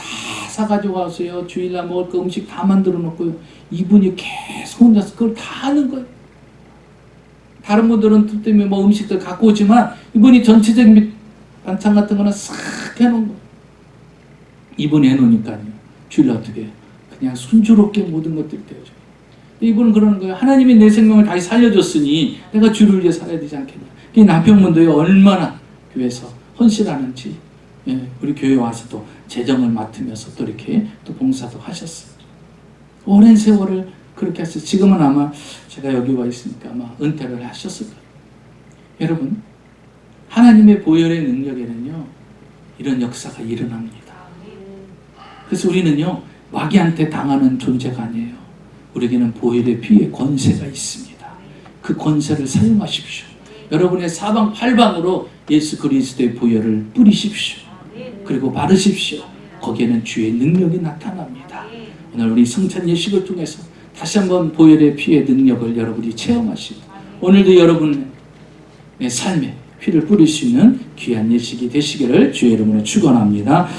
사가지고 와서요, 주일날 먹을 거 음식 다 만들어 놓고요, 이분이 계속 혼자서 그걸 다 하는 거예요. 다른 분들은 뜻 때문에 뭐 음식들 갖고 오지만 이분이 전체적인 반찬 같은 거는 싹 해놓은 거예요. 이분이 해놓으니까요, 주일날 어떻게 해요? 그냥 순조롭게 모든 것들이 되어져요. 이분은 그러는 거예요. 하나님이 내 생명을 다시 살려줬으니 내가 주를 위해 살아야 되지 않겠냐. 이 남편분도요, 얼마나 교회에서 헌신하는지, 우리 교회 와서 또 재정을 맡으면서 또 이렇게 또 봉사도 하셨어요. 오랜 세월을 그렇게 하셨어요. 지금은 아마 제가 여기 와 있으니까 아마 은퇴를 하셨을 거예요. 여러분, 하나님의 보혈의 능력에는요, 이런 역사가 일어납니다. 그래서 우리는요, 마귀한테 당하는 존재가 아니에요. 우리에게는 보혈의 피의 권세가 있습니다. 그 권세를 사용하십시오. 여러분의 사방팔방으로 예수 그리스도의 보혈을 뿌리십시오. 그리고 바르십시오. 거기에는 주의 능력이 나타납니다. 오늘 우리 성찬 예식을 통해서 다시 한번 보혈의 피의 능력을 여러분이 체험하시고, 오늘도 여러분의 삶에 피를 뿌릴 수 있는 귀한 예식이 되시기를 주의 이름으로 축원합니다.